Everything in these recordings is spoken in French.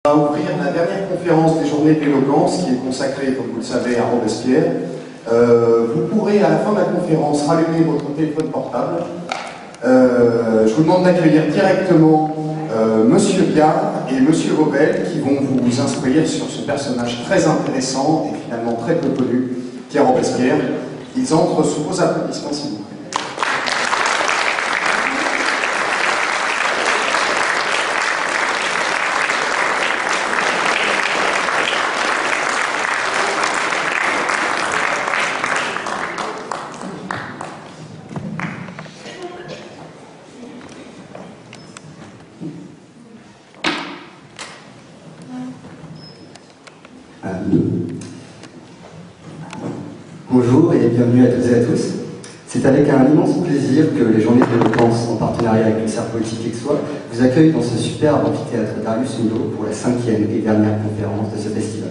On va ouvrir la dernière conférence des journées d'éloquence qui est consacrée, comme vous le savez, à Robespierre. Vous pourrez à la fin de la conférence rallumer votre téléphone portable. Je vous demande d'accueillir directement Monsieur Biard et Monsieur Vauvel qui vont vous instruire sur ce personnage très intéressant et finalement très peu connu qui est Robespierre. Ils entrent sous vos applaudissements s'il vous plaît. Bonjour et bienvenue à toutes et à tous. C'est avec un immense plaisir que les journées d'éloquence, en partenariat avec le Cercle Politique Aixois, vous accueillent dans ce superbe amphithéâtre Darius Milhaud pour la 5e et dernière conférence de ce festival.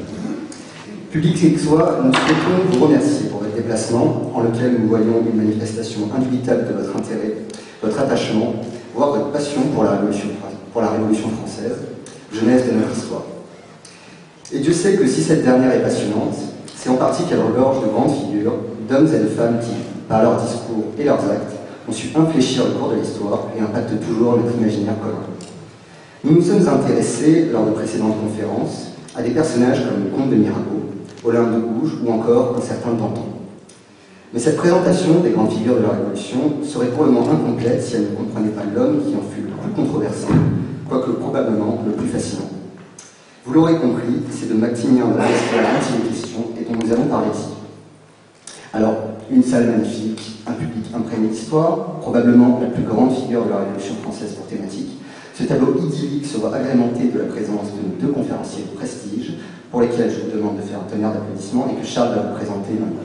Public Aixois, nous souhaitons vous remercier pour votre déplacement, en lequel nous voyons une manifestation indubitable de votre intérêt, votre attachement, voire votre passion pour la Révolution française, jeunesse de notre histoire. Et Dieu sait que si cette dernière est passionnante, c'est en partie qu'elle regorge de grandes figures, d'hommes et de femmes qui, par leurs discours et leurs actes, ont su infléchir le cours de l'histoire et impactent toujours notre imaginaire commun. Nous nous sommes intéressés, lors de précédentes conférences, à des personnages comme le comte de Mirabeau, Olympe de Gouges ou encore un certain Danton. Mais cette présentation des grandes figures de la Révolution serait pour le moins incomplète si elle ne comprenait pas l'homme qui en fut le plus controversé, quoique probablement le plus fascinant. Vous l'aurez compris, c'est de Maximilien de Robespierre dont il est question et dont nous allons parler ici. Alors, une salle magnifique, un public imprégné d'histoire, probablement la plus grande figure de la Révolution française pour thématique. Ce tableau idyllique sera agrémenté de la présence de nos deux conférenciers de prestige, pour lesquels je vous demande de faire un tonnerre d'applaudissements et que Charles va vous présenter maintenant.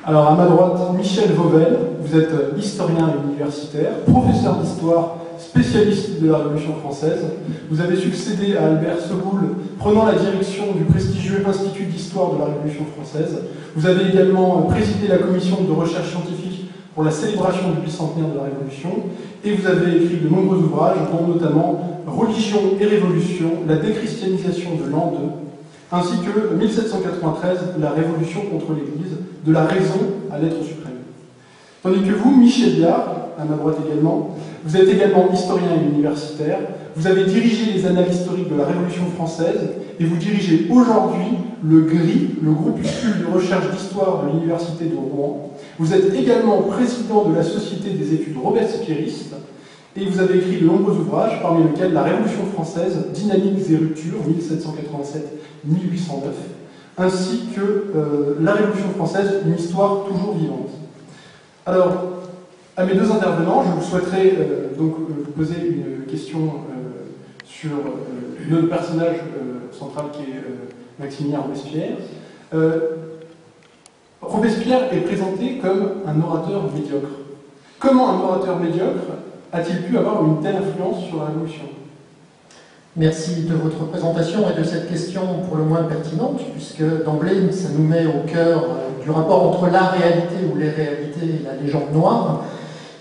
Alors, à ma droite, Michel Vauvel, vous êtes historien et universitaire, professeur d'histoire, spécialiste de la Révolution française. Vous avez succédé à Albert Soboul, prenant la direction du prestigieux Institut d'histoire de la Révolution française. Vous avez également présidé la commission de recherche scientifique pour la célébration du bicentenaire de la Révolution, et vous avez écrit de nombreux ouvrages, dont notamment Religion et Révolution, la déchristianisation de l'an 2, ainsi que 1793, la Révolution contre l'Église, de la raison à l'être suprême. Tandis que vous, Michel Biard, à ma droite également, vous êtes également historien et universitaire, vous avez dirigé les annales historiques de la Révolution française et vous dirigez aujourd'hui le GRI, le groupuscule de recherche d'histoire de l'Université de Rouen. Vous êtes également président de la Société des études robespierristes et vous avez écrit de nombreux ouvrages, parmi lesquels La Révolution française, dynamiques et ruptures, 1787-1809, ainsi que La Révolution française, une histoire toujours vivante. Alors, à mes deux intervenants, je vous souhaiterais donc vous poser une question sur notre personnage central qui est Maximilien Robespierre. Robespierre est présenté comme un orateur médiocre. Comment un orateur médiocre a-t-il pu avoir une telle influence sur la Révolution ? Merci de votre présentation et de cette question pour le moins pertinente, puisque d'emblée, ça nous met au cœur du rapport entre la réalité ou les réalités et la légende noire.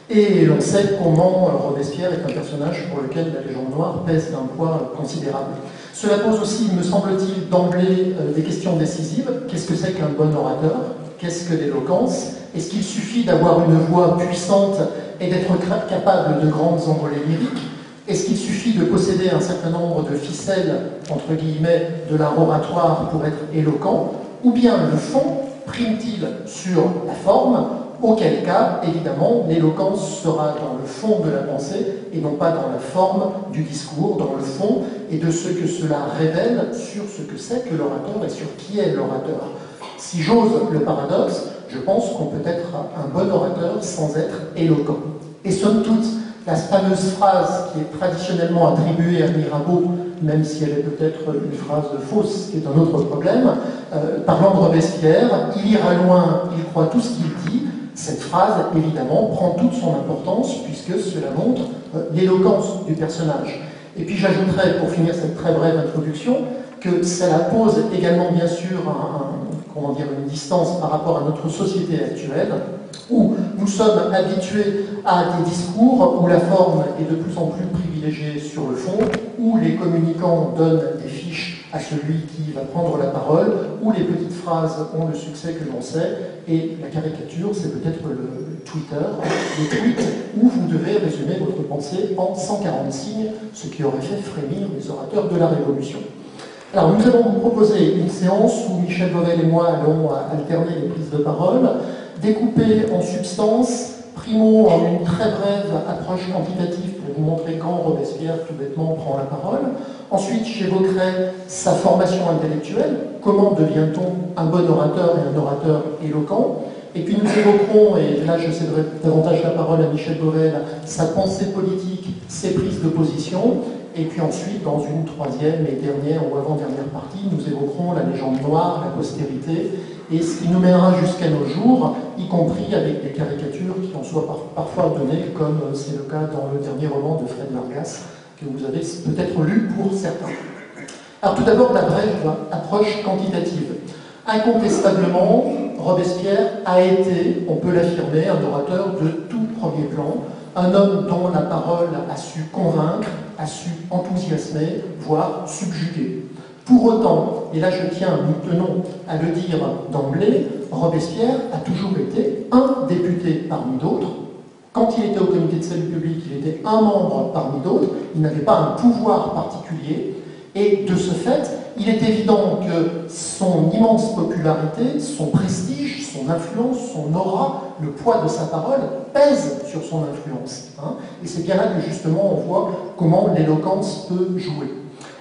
Et l'on sait comment Robespierre est un personnage pour lequel la légende noire pèse d'un poids considérable. Cela pose aussi, me semble-t-il, d'emblée des questions décisives. Qu'est-ce que c'est qu'un bon orateur? Qu'est-ce que l'éloquence? Est-ce qu'il suffit d'avoir une voix puissante et d'être capable de grandes envolées lyriques? Est-ce qu'il suffit de posséder un certain nombre de ficelles, entre guillemets, de l'art oratoire pour être éloquent? Ou bien le fond prime-t-il sur la forme? Auquel cas, évidemment, l'éloquence sera dans le fond de la pensée et non pas dans la forme du discours, dans le fond et de ce que cela révèle sur ce que c'est que l'orateur et sur qui est l'orateur. Si j'ose le paradoxe, je pense qu'on peut être un bon orateur sans être éloquent. Et somme toute, la fameuse phrase qui est traditionnellement attribuée à Mirabeau, même si elle est peut-être une phrase fausse, qui est un autre problème, parlant de Robespierre, il ira loin, il croit tout ce qu'il dit. Cette phrase, évidemment, prend toute son importance puisque cela montre l'éloquence du personnage. Et puis j'ajouterais, pour finir cette très brève introduction, que cela pose également, bien sûr, comment dire, une distance par rapport à notre société actuelle, où nous sommes habitués à des discours où la forme est de plus en plus privilégiée sur le fond, où les communicants donnent des fiches à celui qui va prendre la parole, où les petites phrases ont le succès que l'on sait, et la caricature, c'est peut-être le Twitter, le tweet où vous devez résumer votre pensée en 140 signes, ce qui aurait fait frémir les orateurs de la Révolution. Alors, nous allons vous proposer une séance où Michel Vovel et moi allons alterner les prises de parole, découpées en substance, primo en une très brève approche quantitative pour vous montrer quand Robespierre, tout bêtement, prend la parole. Ensuite, j'évoquerai sa formation intellectuelle, comment devient-on un bon orateur et un orateur éloquent. Et puis nous évoquerons, et là je céderai davantage la parole à Michel Vovel, sa pensée politique, ses prises de position. Et puis ensuite, dans une troisième et dernière ou avant-dernière partie, nous évoquerons la légende noire, la postérité, et ce qui nous mènera jusqu'à nos jours, y compris avec des caricatures qui en soient parfois données, comme c'est le cas dans le dernier roman de Fred Vargas, que vous avez peut-être lu pour certains. Alors tout d'abord, la brève approche quantitative. Incontestablement, Robespierre a été, on peut l'affirmer, un orateur de tout premier plan, un homme dont la parole a su convaincre, a su enthousiasmer, voire subjuguer. Pour autant, et là je tiens, nous tenons à le dire d'emblée, Robespierre a toujours été un député parmi d'autres. Quand il était au comité de salut public, il était un membre parmi d'autres, il n'avait pas un pouvoir particulier, et de ce fait, il est évident que son immense popularité, son prestige, son influence, son aura, le poids de sa parole pèse sur son influence. Et c'est bien là que justement on voit comment l'éloquence peut jouer.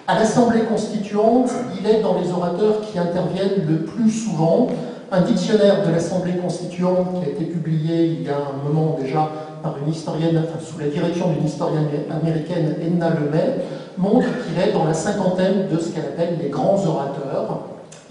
À l'Assemblée constituante, il est dans les orateurs qui interviennent le plus souvent. Un dictionnaire de l'Assemblée constituante qui a été publié il y a un moment déjà par une historienne, sous la direction d'une historienne américaine, Edna Lemay, montre qu'il est dans la cinquantaine de ce qu'elle appelle les grands orateurs.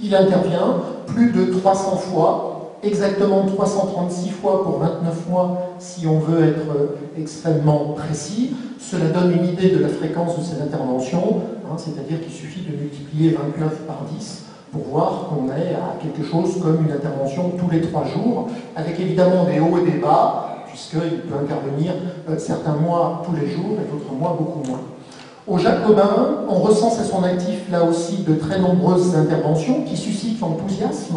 Il intervient plus de 300 fois, exactement 336 fois pour 29 mois si on veut être extrêmement précis. Cela donne une idée de la fréquence de ses interventions, c'est-à-dire qu'il suffit de multiplier 29 par 10 pour voir qu'on est à quelque chose comme une intervention tous les 3 jours, avec évidemment des hauts et des bas, puisqu'il peut intervenir certains mois tous les jours et d'autres mois beaucoup moins. Au Jacobin, on recense à son actif là aussi de très nombreuses interventions qui suscitent l'enthousiasme.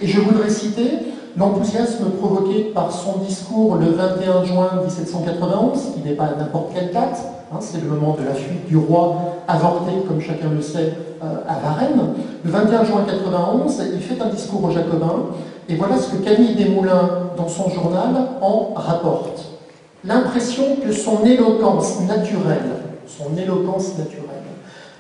Et je voudrais citer l'enthousiasme provoqué par son discours le 21 juin 1791, qui n'est pas n'importe quelle date, c'est le moment de la fuite du roi avorté, comme chacun le sait, à Varennes. Le 21 juin 1991, il fait un discours aux Jacobins, et voilà ce que Camille Desmoulins, dans son journal, en rapporte. L'impression que son éloquence naturelle,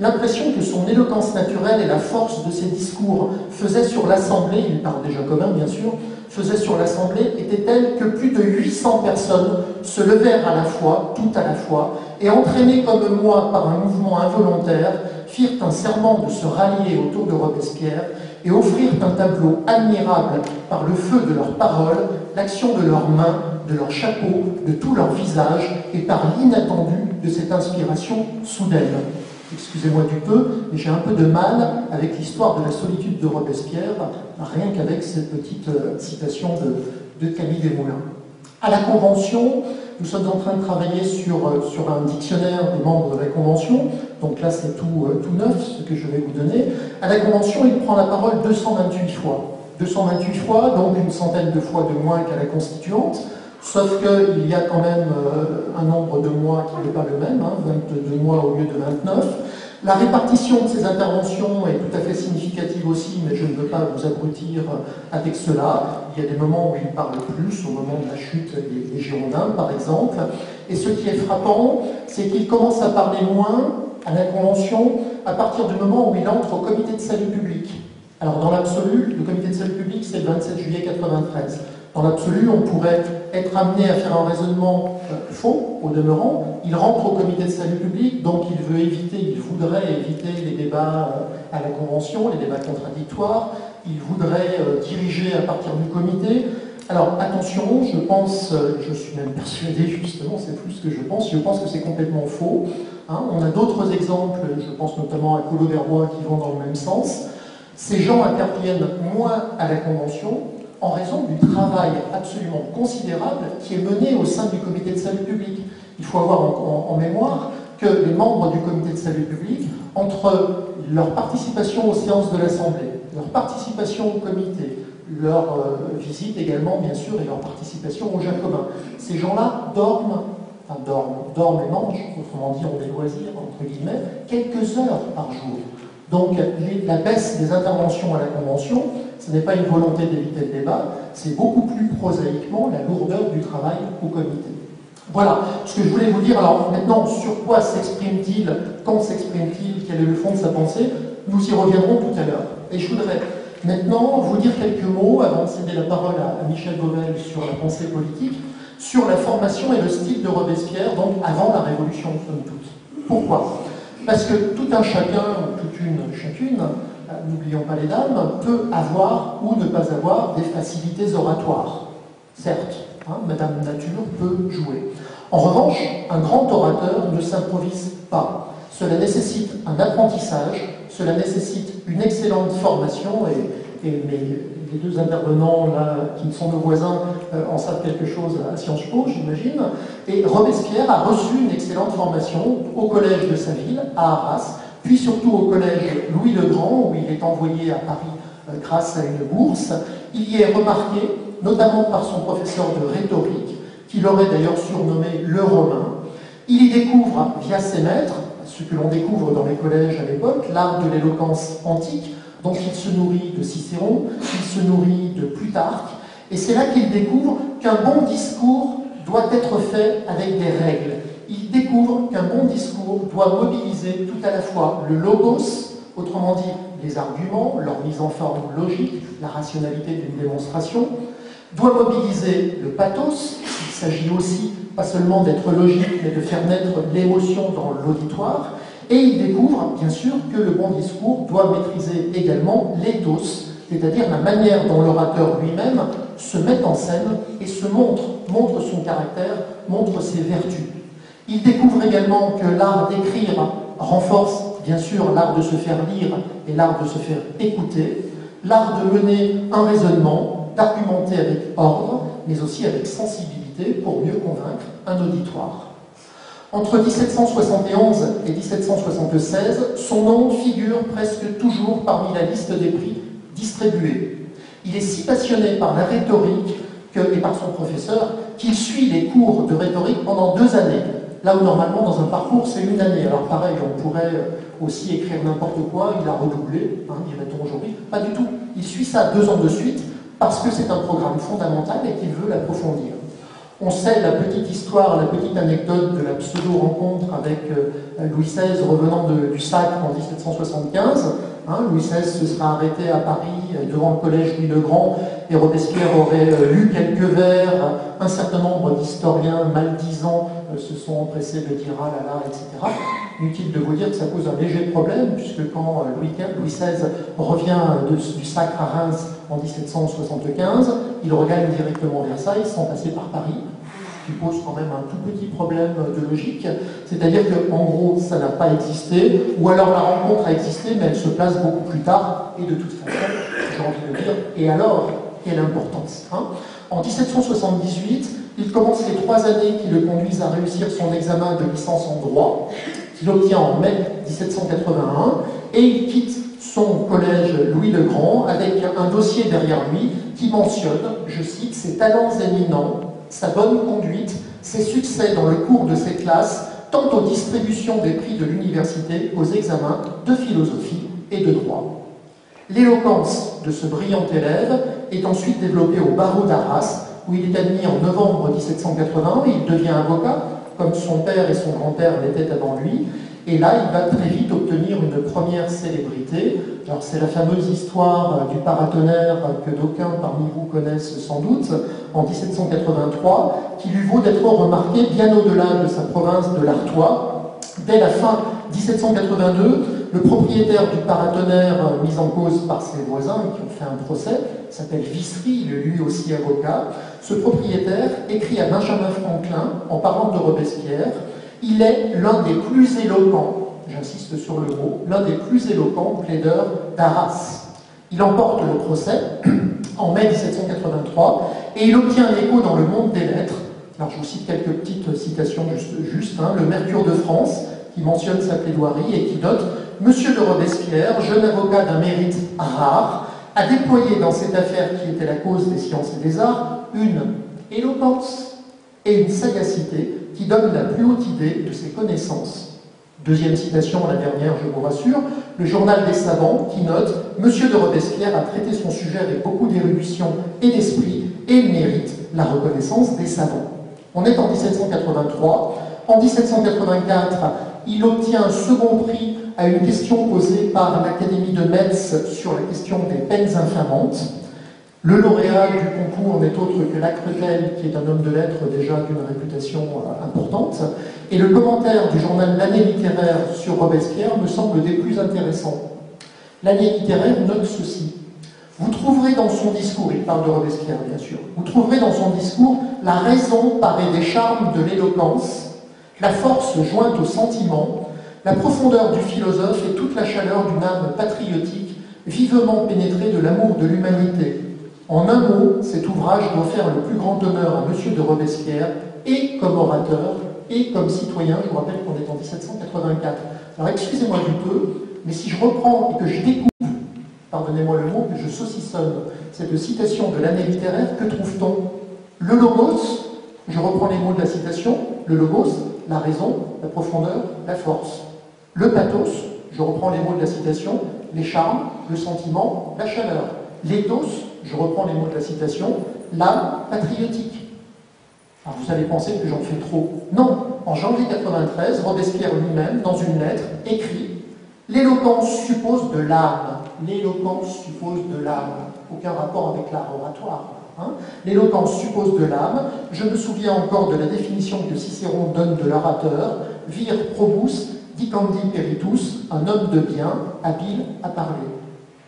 l'impression que son éloquence naturelle et la force de ses discours faisaient sur l'Assemblée, il parle des Jacobins bien sûr, faisait sur l'Assemblée était telle que plus de 800 personnes se levèrent à la fois, tout à la fois, et entraînées comme moi par un mouvement involontaire, firent un serment de se rallier autour de Robespierre et offrirent un tableau admirable par le feu de leurs paroles, l'action de leurs mains, de leurs chapeaux, de tout leur visage, et par l'inattendu de cette inspiration soudaine. Excusez-moi du peu, mais j'ai un peu de mal avec l'histoire de la solitude de Robespierre, rien qu'avec cette petite citation de Camille Desmoulins. À la Convention, nous sommes en train de travailler sur un dictionnaire des membres de la Convention, donc là c'est tout neuf ce que je vais vous donner. À la Convention, il prend la parole 228 fois. 228 fois, donc une centaine de fois de moins qu'à la Constituante, sauf qu'il y a quand même un nombre de mois qui n'est pas le même, 22 mois au lieu de 29. La répartition de ces interventions est tout à fait significative aussi, mais je ne veux pas vous abrutir avec cela. Il y a des moments où il parle plus, au moment de la chute des Girondins, par exemple. Et ce qui est frappant, c'est qu'il commence à parler moins à la Convention à partir du moment où il entre au comité de salut public. Alors dans l'absolu, le comité de salut public, c'est le 27 juillet 1993. Dans l'absolu, on pourrait être amené à faire un raisonnement faux, au demeurant. Il rentre au comité de salut public, donc il voudrait éviter les débats à la Convention, les débats contradictoires. Il voudrait diriger à partir du comité. Alors attention, je suis même persuadé justement, c'est plus ce que je pense que c'est complètement faux. On a d'autres exemples, je pense notamment à Collot d'Herbois qui vont dans le même sens. Ces gens interviennent moins à la Convention en raison du travail absolument considérable qui est mené au sein du comité de salut public. Il faut avoir en mémoire que les membres du comité de salut public, entre leur participation aux séances de l'Assemblée, leur participation au comité, leur visite également, bien sûr, et leur participation aux Jacobins, ces gens-là dorment et mangent, autrement dit, ont des loisirs, entre guillemets, quelques heures par jour. Donc la baisse des interventions à la Convention, ce n'est pas une volonté d'éviter le débat, c'est beaucoup plus prosaïquement la lourdeur du travail au comité. Voilà ce que je voulais vous dire. Alors maintenant, sur quoi s'exprime-t-il, quand s'exprime-t-il, quel est le fond de sa pensée, nous y reviendrons tout à l'heure. Et je voudrais maintenant vous dire quelques mots, avant de céder la parole à Michel Vauvel sur la pensée politique, sur la formation et le style de Robespierre, donc avant la Révolution, somme toute. Pourquoi ? Parce que tout un chacun, toute une chacune, n'oublions pas les dames, peut avoir ou ne pas avoir des facilités oratoires. Certes, Madame Nature peut jouer. En revanche, un grand orateur ne s'improvise pas. Cela nécessite un apprentissage, cela nécessite une excellente formation, et les deux intervenants là, qui sont nos voisins, en savent quelque chose à Sciences Po, j'imagine. Et Robespierre a reçu une excellente formation au collège de sa ville, à Arras, puis surtout au collège Louis le Grand, où il est envoyé à Paris grâce à une bourse. Il y est remarqué, notamment par son professeur de rhétorique, qui l'aurait d'ailleurs surnommé le Romain. Il y découvre, via ses maîtres, ce que l'on découvre dans les collèges à l'époque, l'art de l'éloquence antique, dont il se nourrit de Cicéron, il se nourrit de Plutarque, et c'est là qu'il découvre qu'un bon discours doit être fait avec des règles. Il découvre qu'un bon discours doit mobiliser tout à la fois le logos, autrement dit les arguments, leur mise en forme logique, la rationalité d'une démonstration, doit mobiliser le pathos, il s'agit aussi pas seulement d'être logique, mais de faire naître l'émotion dans l'auditoire, et il découvre, bien sûr, que le bon discours doit maîtriser également l'éthos, c'est-à-dire la manière dont l'orateur lui-même se met en scène et se montre son caractère, montre ses vertus. Il découvre également que l'art d'écrire renforce, bien sûr, l'art de se faire lire et l'art de se faire écouter, l'art de mener un raisonnement, d'argumenter avec ordre, mais aussi avec sensibilité pour mieux convaincre un auditoire. Entre 1771 et 1776, son nom figure presque toujours parmi la liste des prix distribués. Il est si passionné par la rhétorique et par son professeur qu'il suit les cours de rhétorique pendant 2 années. Là où normalement dans un parcours c'est 1 année. Alors pareil, on pourrait aussi écrire n'importe quoi, il a redoublé, dirait-on aujourd'hui. Pas du tout. Il suit ça 2 ans de suite parce que c'est un programme fondamental et qu'il veut l'approfondir. On sait la petite histoire, la petite anecdote de la pseudo-rencontre avec Louis XVI revenant du Sacre en 1775. Louis XVI se sera arrêté à Paris devant le collège Louis le Grand et Robespierre aurait lu quelques vers. Un certain nombre d'historiens maldisants se sont empressés de dire « ah là là », etc. Inutile de vous dire que ça pose un léger problème, puisque quand Louis XVI revient du Sacre à Reims en 1775, il regagne directement Versailles sans passer par Paris, ce qui pose quand même un tout petit problème de logique. C'est-à-dire qu'en gros, ça n'a pas existé, ou alors la rencontre a existé, mais elle se place beaucoup plus tard, et de toute façon, j'ai envie de dire, et alors, quelle importance, En 1778, il commence les 3 années qui le conduisent à réussir son examen de licence en droit, qu'il obtient en mai 1781, et il quitte son collège Louis le Grand avec un dossier derrière lui qui mentionne, je cite, ses talents éminents, sa bonne conduite, ses succès dans le cours de ses classes, tant aux distributions des prix de l'université qu'aux examens de philosophie et de droit. L'éloquence de ce brillant élève est ensuite développée au barreau d'Arras, où il est admis en novembre 1781 et il devient avocat, comme son père et son grand-père l'étaient avant lui. Et là, il va très vite obtenir une première célébrité. Alors, c'est la fameuse histoire du paratonnerre que d'aucuns parmi vous connaissent sans doute, en 1783, qui lui vaut d'être remarqué bien au-delà de sa province de l'Artois. Dès la fin 1782, le propriétaire du paratonnerre mis en cause par ses voisins qui ont fait un procès, s'appelle Vissery, il est lui aussi avocat. Ce propriétaire écrit à Benjamin Franklin, en parlant de Robespierre, « Il est l'un des plus éloquents, j'insiste sur le mot, l'un des plus éloquents plaideurs d'Arras. Il emporte le procès en mai 1783 et il obtient un écho dans le monde des lettres. Alors je vous cite quelques petites citations juste le Mercure de France, qui mentionne sa plaidoirie et qui note « Monsieur de Robespierre, jeune avocat d'un mérite rare, a déployé dans cette affaire qui était la cause des sciences et des arts une éloquence et une sagacité qui donnent la plus haute idée de ses connaissances. » Deuxième citation, la dernière, je vous rassure, le journal des savants qui note « Monsieur de Robespierre a traité son sujet avec beaucoup d'érudition et d'esprit et il mérite la reconnaissance des savants. » On est en 1783. En 1784, il obtient un second prix à une question posée par l'Académie de Metz sur la question des peines infamantes. Le lauréat du concours n'est autre que Lacretel, qui est un homme de lettres déjà d'une réputation importante. Et le commentaire du journal L'Année littéraire sur Robespierre me semble des plus intéressants. L'Année littéraire note ceci. Vous trouverez dans son discours, il parle de Robespierre bien sûr, vous trouverez dans son discours la raison parée des charmes de l'éloquence, la force jointe au sentiment, la profondeur du philosophe et toute la chaleur d'une âme patriotique vivement pénétrée de l'amour de l'humanité. En un mot, cet ouvrage doit faire le plus grand honneur à Monsieur de Robespierre, et comme orateur, et comme citoyen. Je vous rappelle qu'on est en 1784. Alors excusez-moi du peu, mais si je reprends et que je découpe, pardonnez-moi le mot, que je saucissonne cette citation de l'année littéraire, que trouve-t-on? Le logos, je reprends les mots de la citation, le logos, la raison, la profondeur, la force. Le pathos, je reprends les mots de la citation, les charmes, le sentiment, la chaleur. L'éthos, je reprends les mots de la citation, l'âme patriotique. Alors vous allez penser que j'en fais trop. Non, en janvier 93, Robespierre lui-même, dans une lettre, écrit « L'éloquence suppose de l'âme. L'éloquence suppose de l'âme. » Aucun rapport avec l'art oratoire. L'éloquence suppose de l'âme. Je me souviens encore de la définition que Cicéron donne de l'orateur. Vir probus, dicandi peritus, un homme de bien, habile à parler.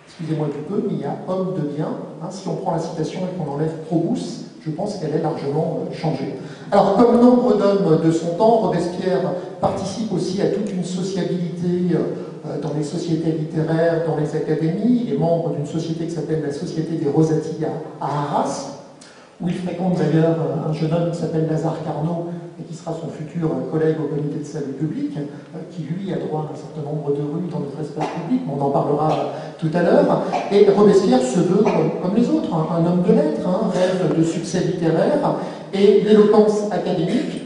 Excusez-moi du peu, mais il y a homme de bien. Si on prend la citation et qu'on enlève probus, je pense qu'elle est largement changée. Alors, comme nombre d'hommes de son temps, Robespierre participe aussi à toute une sociabilité dans les sociétés littéraires, dans les académies. Il est membre d'une société qui s'appelle la Société des Rosati à Arras, où il fréquente d'ailleurs un jeune homme qui s'appelle Lazare Carnot et qui sera son futur collègue au comité de salut public, qui lui a droit à un certain nombre de rues dans notre espace public, on en parlera tout à l'heure. Et Robespierre se veut, comme les autres, un homme de lettres, rêve de succès littéraire, et l'éloquence académique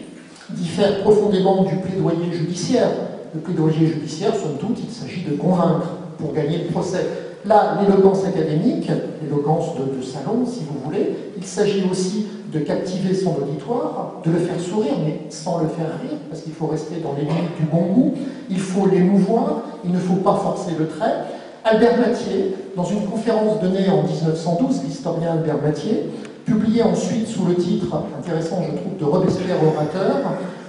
diffère profondément du plaidoyer judiciaire. Le plaidoyer judiciaire, somme toute, il s'agit de convaincre pour gagner le procès. Là, l'éloquence académique, l'éloquence de salon, si vous voulez, il s'agit aussi de captiver son auditoire, de le faire sourire, mais sans le faire rire, parce qu'il faut rester dans les limites du bon goût, il faut l'émouvoir, il ne faut pas forcer le trait. Albert Mathiez, dans une conférence donnée en 1912, l'historien Albert Mathiez, publiée ensuite sous le titre, intéressant je trouve, de Robespierre orateur,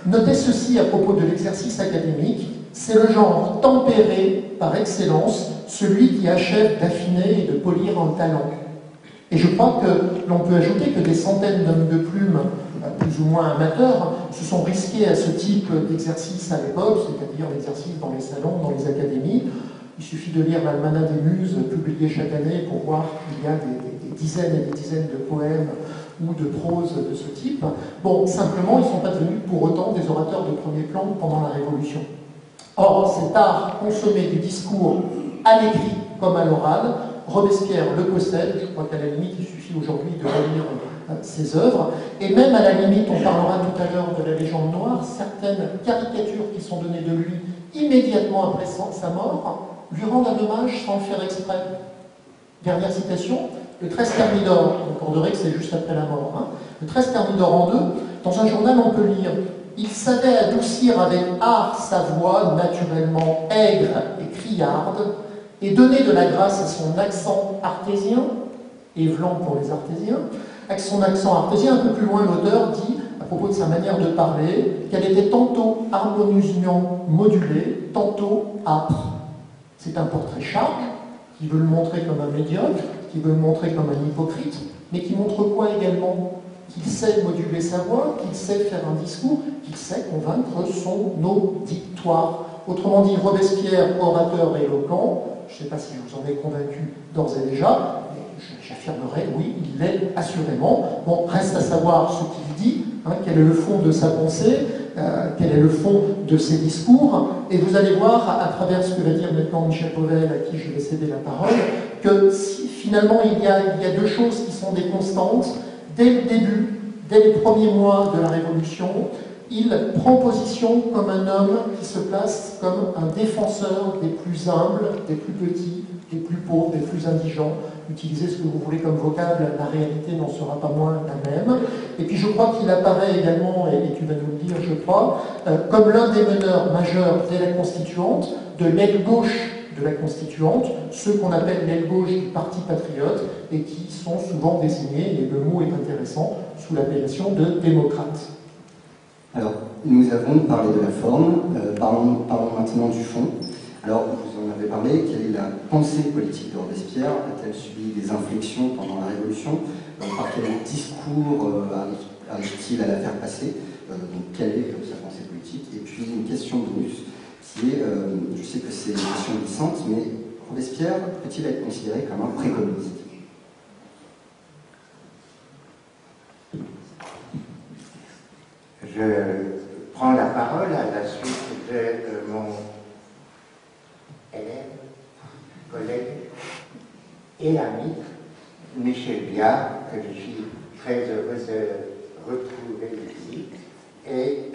notait ceci à propos de l'exercice académique: c'est le genre tempéré par excellence, celui qui achève d'affiner et de polir un talent. Et je crois que l'on peut ajouter que des centaines d'hommes de plume, plus ou moins amateurs, se sont risqués à ce type d'exercice à l'époque, c'est-à-dire l'exercice dans les salons, dans les académies. Il suffit de lire l'Almanach des Muses, publié chaque année, pour voir qu'il y a des dizaines et des dizaines de poèmes ou de prose de ce type. Bon, simplement, ils ne sont pas devenus pour autant des orateurs de premier plan pendant la Révolution. Or, cet art consommé du discours à l'écrit comme à l'oral, Robespierre le possède. Je crois qu'à la limite, il suffit aujourd'hui de relire ses œuvres. Et même à la limite, on parlera tout à l'heure de la légende noire, certaines caricatures qui sont données de lui immédiatement après sa mort lui rendent un hommage sans le faire exprès. Dernière citation, le 13 Thermidor, vous recorderez que c'est juste après la mort. Le 13 Thermidor en deux, dans un journal on peut lire « Il savait adoucir avec art sa voix naturellement aigre et criarde, et donner de la grâce à son accent artésien, évelant pour les artésiens, avec son accent artésien, un peu plus loin l'auteur dit, à propos de sa manière de parler, qu'elle était tantôt harmonieusement modulée, tantôt âpre. » C'est un portrait charge, qui veut le montrer comme un médiocre, qui veut le montrer comme un hypocrite, mais qui montre quoi également? Qu'il sait moduler sa voix, qu'il sait faire un discours, qu'il sait convaincre son auditoire. Autrement dit, Robespierre, orateur éloquent, Je ne sais pas si je vous en ai convaincu d'ores et déjà, mais j'affirmerai, oui, il l'est assurément. Bon, reste à savoir ce qu'il dit, quel est le fond de sa pensée, quel est le fond de ses discours, et vous allez voir, à travers ce que va dire maintenant Michel Vauvel, à qui je vais céder la parole, que si, finalement il y a deux choses qui sont des constantes. Dès le début, dès les premiers mois de la Révolution, il prend position comme un homme qui se place comme un défenseur des plus humbles, des plus petits, des plus pauvres, des plus indigents. Utilisez ce que vous voulez comme vocable, la réalité n'en sera pas moins la même. Et puis je crois qu'il apparaît également, et tu vas nous le dire, je crois, comme l'un des meneurs majeurs dès la Constituante, de l'aile gauche de la Constituante, ceux qu'on appelle l'aile gauche du Parti patriote, et qui sont souvent désignés, et le mot est intéressant, sous l'appellation de démocrates. Alors, nous avons parlé de la forme, parlons maintenant du fond. Alors, vous en avez parlé, quelle est la pensée politique de Robespierre? A-t-elle subi des inflexions pendant la Révolution? Par quel discours arrive-t-il à la faire passer? Donc, quelle est sa pensée politique? Et puis, une question bonus, qui est, je sais que c'est une question glissante, mais Robespierre peut-il être considéré comme un précommuniste? Je prends la parole à la suite de mon élève, collègue et ami, Michel Viard, que je suis très heureux de retrouver ici. Et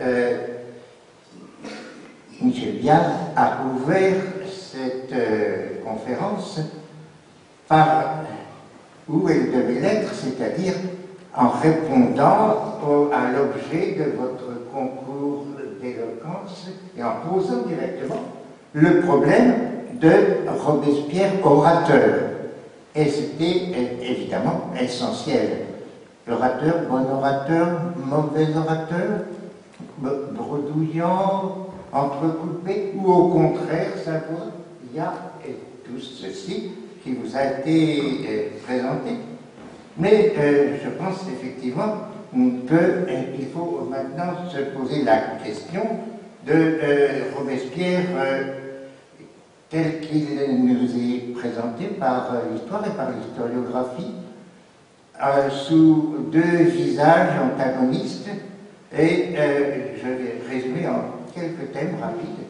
Michel Viard a ouvert cette conférence par où elle devait l'être, c'est-à-dire en répondant à l'objet de votre concours d'éloquence et en posant directement le problème de Robespierre orateur. Et c'était évidemment essentiel. Orateur, bon orateur, mauvais orateur, bredouillant, entrecoupé, ou au contraire, s'impose. Il y a tout ceci qui vous a été présenté. Mais je pense effectivement qu'il faut maintenant se poser la question de Robespierre tel qu'il nous est présenté par l'histoire et par l'historiographie, sous deux visages antagonistes, et je vais résumer en quelques thèmes rapides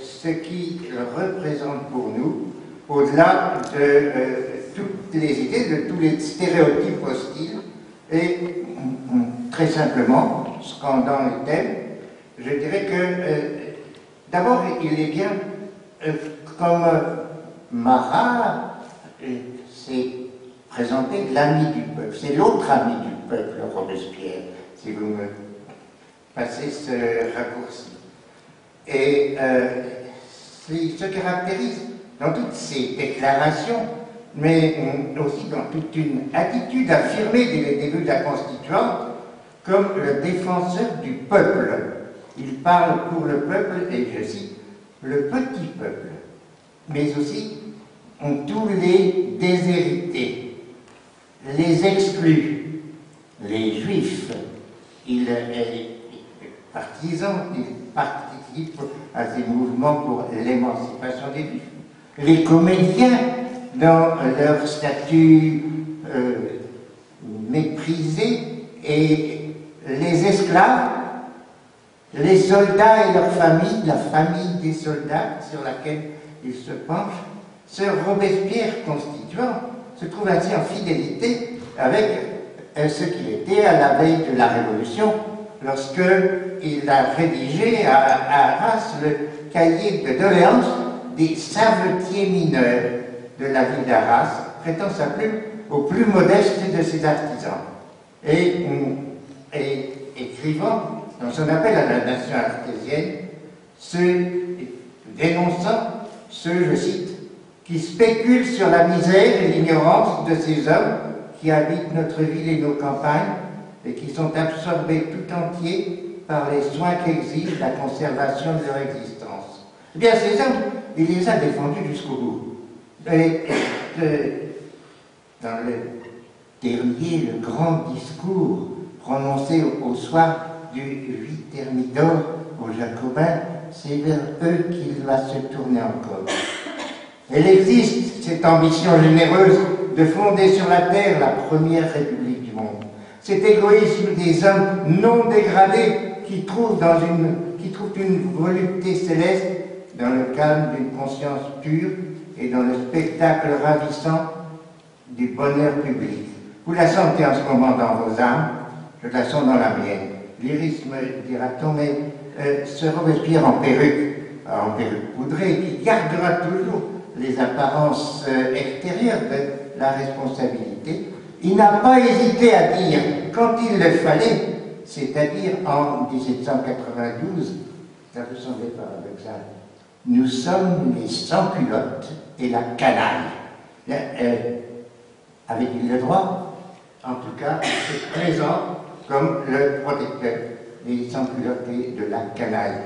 ce qui représente pour nous, au-delà de toutes les idées, de tous les stéréotypes hostiles, et très simplement, scandant les thèmes, je dirais que d'abord il est bien, comme Marat s'est présenté, l'ami du peuple, c'est l'autre ami du peuple, Robespierre, si vous me passez ce raccourci. Et il se caractérise dans toutes ses déclarations, mais aussi dans toute une attitude affirmée dès le début de la Constituante, comme le défenseur du peuple. Il parle pour le peuple, et je cite, le petit peuple, mais aussi tous les déshérités, les exclus, les juifs. Il est partisan, il participe à ces mouvements pour l'émancipation des juifs. Les comédiens, dans leur statut méprisé, et les esclaves, les soldats et leurs familles, la famille des soldats sur laquelle ils se penchent, ce Robespierre constituant se trouve ainsi en fidélité avec ce qu'il était à la veille de la Révolution, lorsqu'il a rédigé à Arras le cahier de doléances des savetiers mineurs de la ville d'Arras, prêtant sa plume au plus modeste de ses artisans. Et écrivant dans son appel à la nation artésienne, dénonçant ceux, je cite, qui spéculent sur la misère et l'ignorance de ces hommes qui habitent notre ville et nos campagnes et qui sont absorbés tout entiers par les soins qu'exige la conservation de leur existence. Eh bien, ces hommes, il les a défendus jusqu'au bout. Et dans le dernier, le grand discours prononcé au soir du 8 Thermidor aux Jacobins, c'est vers eux qu'il va se tourner encore. Elle existe, cette ambition généreuse de fonder sur la terre la première république du monde. Cet égoïsme des hommes non dégradés qui trouvent une volupté céleste dans le calme d'une conscience pure et dans le spectacle ravissant du bonheur public. Vous la sentez en ce moment dans vos âmes, je la sens dans la mienne. Lyrisme, dira-t-on, mais ce Robespierre en perruque poudrée, qui gardera toujours les apparences extérieures de la responsabilité, il n'a pas hésité à dire, quand il le fallait, c'est-à-dire en 1792, ça vous semblait paradoxal, nous sommes les sans-culottes et la canaille. Avait-il le droit? En tout cas, il est présent comme le protecteur des sans-culottés de la canaille,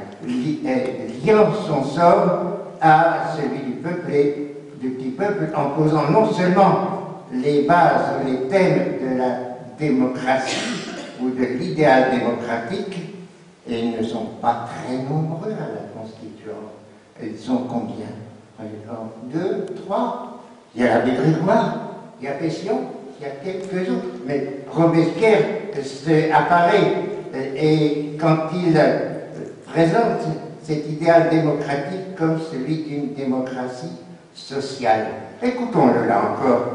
liant son sort à celui du peuple et du petit peuple en posant non seulement les bases, les thèmes de la démocratie ou de l'idéal démocratique, et ils ne sont pas très nombreux à la Constituante. Ils sont combien? 2, 3. Il y a l'abbé Grégoire, il y a Pétion, il y a quelques autres. Mais Robespierre apparaît et quand il présente cet idéal démocratique comme celui d'une démocratie sociale. Écoutons-le là encore.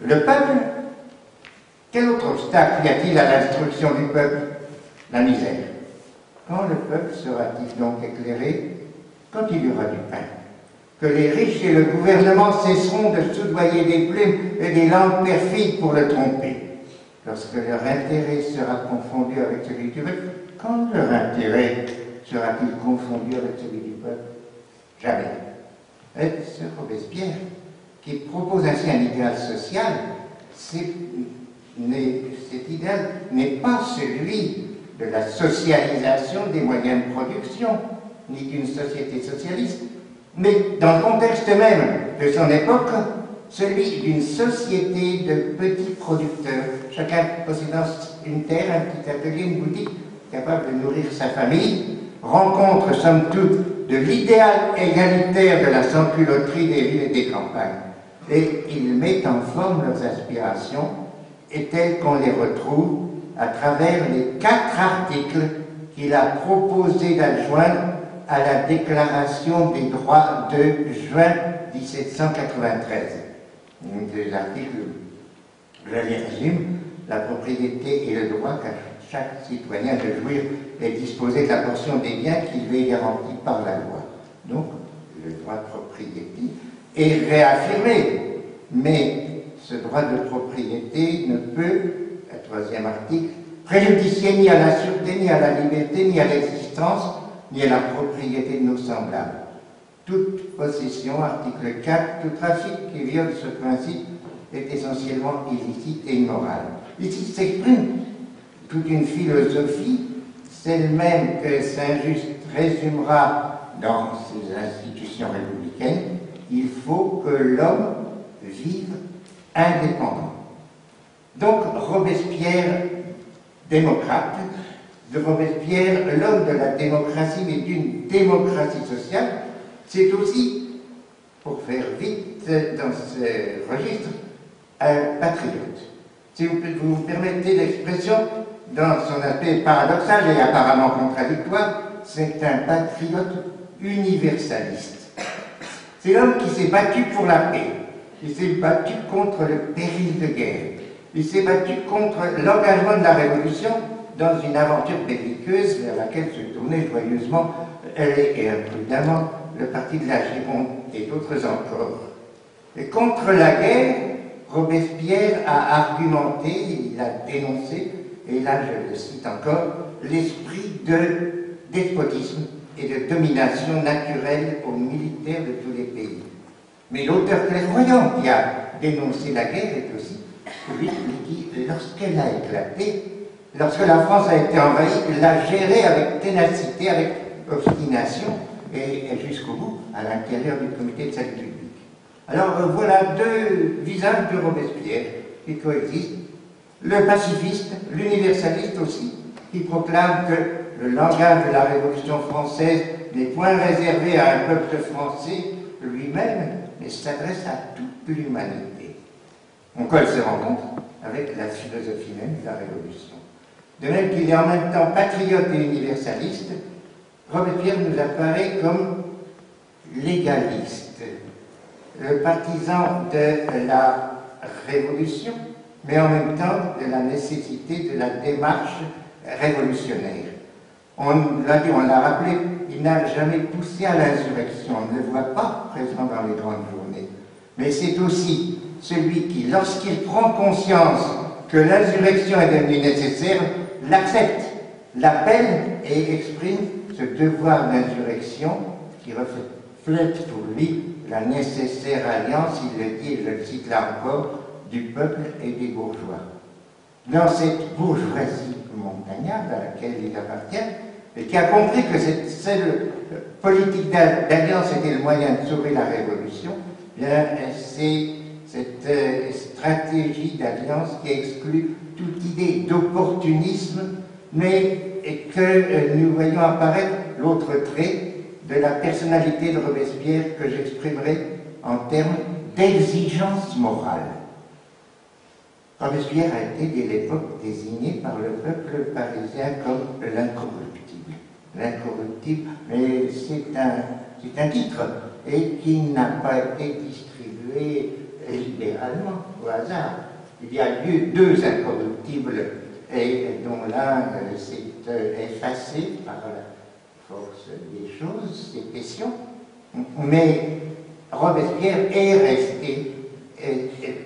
Le peuple, quel autre obstacle y a-t-il à l'instruction du peuple? La misère. Quand le peuple sera-t-il donc éclairé? Quand il y aura du pain. Que les riches et le gouvernement cesseront de soudoyer des plumes et des langues perfides pour le tromper. Lorsque leur intérêt sera confondu avec celui du peuple, quand leur intérêt sera-t-il confondu avec celui du peuple? Jamais. Et ce Robespierre, qui propose ainsi un idéal social, cet idéal n'est pas celui de la socialisation des moyens de production, ni d'une société socialiste, mais dans le contexte même de son époque, celui d'une société de petits producteurs, chacun possédant une terre, un petit atelier, une boutique, capable de nourrir sa famille, rencontre somme toute de l'idéal égalitaire de la sans-culotterie des villes et des campagnes. Et il met en forme leurs aspirations, et telles qu'on les retrouve à travers les 4 articles qu'il a proposé d'adjoindre à la Déclaration des droits de juin 1793. Des articles, je les résume: la propriété et le droit qu'a chaque citoyen de jouir et disposer de la portion des biens qui lui est garantie par la loi. Donc, le droit de propriété est réaffirmé, mais ce droit de propriété ne peut, le 3e article, préjudicier ni à la sûreté, ni à la liberté, ni à l'existence, ni à la propriété de nos semblables. Toute possession, article 4, tout trafic qui viole ce principe est essentiellement illicite et immoral. Ici s'exprime toute une philosophie, celle même que Saint-Just résumera dans ses institutions républicaines: il faut que l'homme vive indépendant. Donc Robespierre, démocrate, de Robespierre, l'homme de la démocratie, mais d'une démocratie sociale, c'est aussi, pour faire vite dans ce registre, un patriote. Si vous me permettez l'expression, dans son aspect paradoxal et apparemment contradictoire, c'est un patriote universaliste. C'est l'homme qui s'est battu pour la paix, il s'est battu contre le péril de guerre, il s'est battu contre l'engagement de la Révolution dans une aventure belliqueuse vers laquelle se tournait joyeusement et imprudemment le parti de la Gironde et d'autres encore. Et contre la guerre, Robespierre a argumenté, il a dénoncé, et là je le cite encore, l'esprit de despotisme et de domination naturelle aux militaires de tous les pays. Mais l'auteur clairvoyant qui a dénoncé la guerre est aussi celui qui, lorsqu'elle a éclaté, lorsque la France a été envahie, l'a gérée avec ténacité, avec obstination, et jusqu'au bout, à l'intérieur du comité de salut public. Alors voilà 2 visages de Robespierre qui coexistent. Le pacifiste, l'universaliste aussi, qui proclame que le langage de la Révolution française n'est point réservé à un peuple français lui-même, et s'adresse à toute l'humanité. On colle ses rencontres avec la philosophie même de la Révolution. De même qu'il est en même temps patriote et universaliste, Robespierre nous apparaît comme légaliste, le partisan de la Révolution, mais en même temps de la nécessité de la démarche révolutionnaire. On l'a dit, on l'a rappelé, il n'a jamais poussé à l'insurrection, on ne le voit pas présent dans les grandes journées. Mais c'est aussi celui qui, lorsqu'il prend conscience que l'insurrection est devenue nécessaire, l'accepte, l'appelle et exprime ce devoir d'insurrection qui reflète pour lui la nécessaire alliance, il le dit, et je le cite là encore, du peuple et des bourgeois. Dans cette bourgeoisie montagnarde à laquelle il appartient, et qui a compris que cette seule politique d'alliance était le moyen de sauver la Révolution, bien c'est cette stratégie d'alliance qui exclut toute idée d'opportunisme, mais que nous voyons apparaître l'autre trait de la personnalité de Robespierre que j'exprimerai en termes d'exigence morale. Robespierre a été dès l'époque désigné par le peuple parisien comme l'incorruptible. L'incorruptible, mais c'est un titre et qui n'a pas été distribué libéralement, au hasard. Il y a eu deux incorruptibles et dont l'un s'est effacé par la force des choses, des questions, mais Robespierre est resté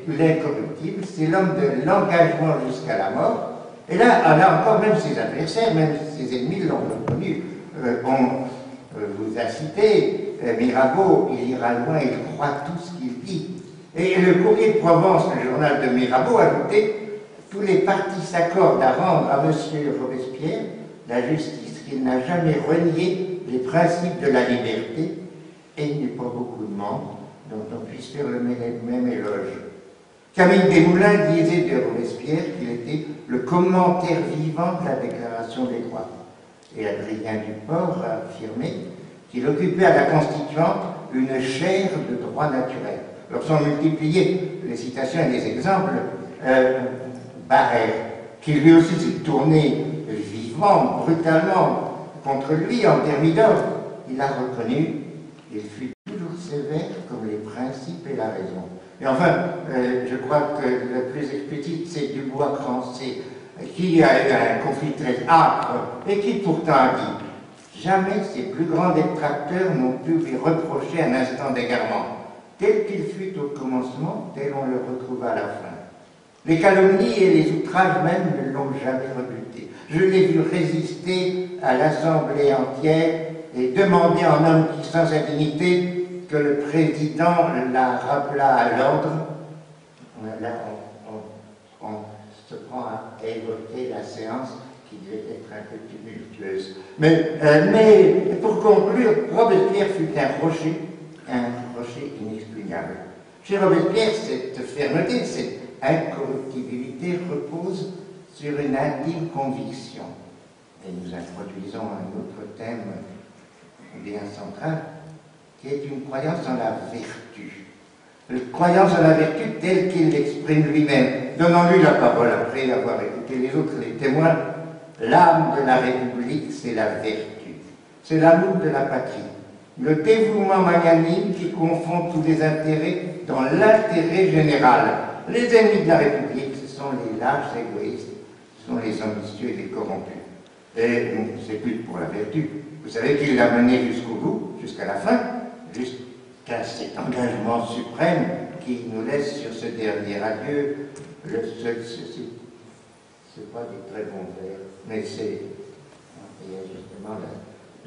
l'incorruptible, c'est l'homme de l'engagement jusqu'à la mort. Et là encore, même ses adversaires, même ses ennemis l'ont reconnu. On vous a cité Mirabeau, il ira loin, il croit tout ce qu'il dit. Et le Courrier de Provence, le journal de Mirabeau, ajoutait « Tous les partis s'accordent à rendre à M. Robespierre la justice qu'il n'a jamais renié les principes de la liberté, et il n'est pas beaucoup de membres dont on puisse faire le même éloge. » Camille Desmoulins disait de Robespierre qu'il était le commentaire vivant de la Déclaration des droits. Et Adrien Duport a affirmé qu'il occupait à la Constituante une chaire de droit naturel. Alors sont multipliés les citations et les exemples. Barrère, qui lui aussi s'est tourné vivement, brutalement contre lui en Thermidor, il a reconnu, il fut toujours sévère comme les principes et la raison. Et enfin, je crois que le plus explicite, c'est Dubois-Crancé, qui a eu un conflit très âpre et qui pourtant a dit « Jamais ses plus grands détracteurs n'ont pu lui reprocher un instant d'égarement. Tel qu'il fut au commencement, tel on le retrouva à la fin. Les calomnies et les outrages même ne l'ont jamais rebuté. Je l'ai vu résister à l'Assemblée entière et demander en homme qui sent sa dignité que le président la rappelât à l'ordre. » Là, on se prend à évoquer la séance qui devait être un peu tumultueuse. Mais pour conclure, Robespierre fut un rocher inexpugnable. Chez Robespierre, cette fermeté, cette incorruptibilité repose sur une intime conviction. Et nous introduisons un autre thème bien central, qui est une croyance en la vertu. Une croyance en la vertu telle qu'il l'exprime lui-même. Donnons-lui la parole après avoir écouté les autres, les témoins. L'âme de la République, c'est la vertu. C'est l'amour de la patrie. Le dévouement magnanime qui confond tous les intérêts dans l'intérêt général. Les ennemis de la République, ce sont les lâches égoïstes, ce sont les ambitieux et les corrompus. Et c'est plus pour la vertu. Vous savez qu'il l'a mené jusqu'au bout, jusqu'à la fin, jusqu'à cet engagement suprême qui nous laisse sur ce dernier adieu. C'est pas des très bons vers, mais c'est justement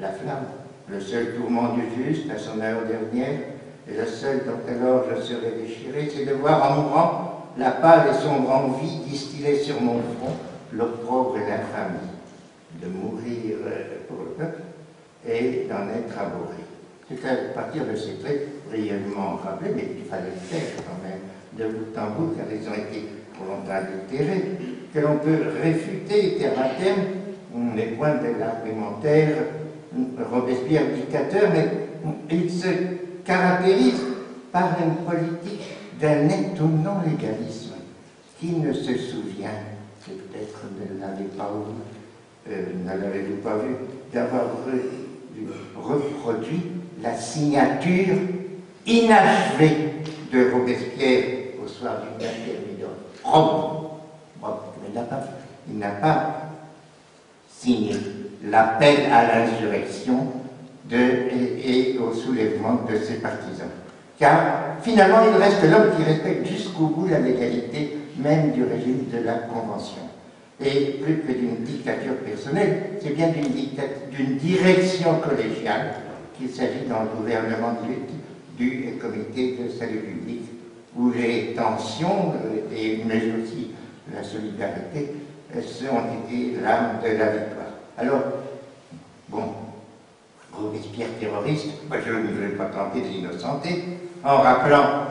la flamme. Le seul tourment du juste à son heure dernière, et le seul dont alors je serai déchiré, c'est de voir en mourant la pâle et sombre envie distiller sur mon front l'opprobre et l'infamie, de mourir pour le peuple et d'en être abhorré. C'est à partir de ces traits brièvement rappelés, mais il fallait le faire quand même, de bout en bout, car ils ont été pour longtemps adultérés, que l'on peut réfuter terme à terme les points de l'argumentaire Robespierre dictateur, mais il se caractérise par une politique d'un étonnant légalisme. Qui ne se souvient, c'est peut-être ne l'avez-vous pas vu, d'avoir reproduit la signature inachevée de Robespierre au soir du 4 Rome. Il n'a pas signé l'appel à l'insurrection et au soulèvement de ses partisans. Car finalement, il reste l'homme qui respecte jusqu'au bout la légalité même du régime de la Convention. Et plus que d'une dictature personnelle, c'est bien d'une direction collégiale qu'il s'agit dans le gouvernement du comité de salut public, où les tensions, mais aussi la solidarité, ont été l'âme de la victoire. Alors, bon, Robespierre terroriste, moi je ne vais pas tenter de l'innocenter, en rappelant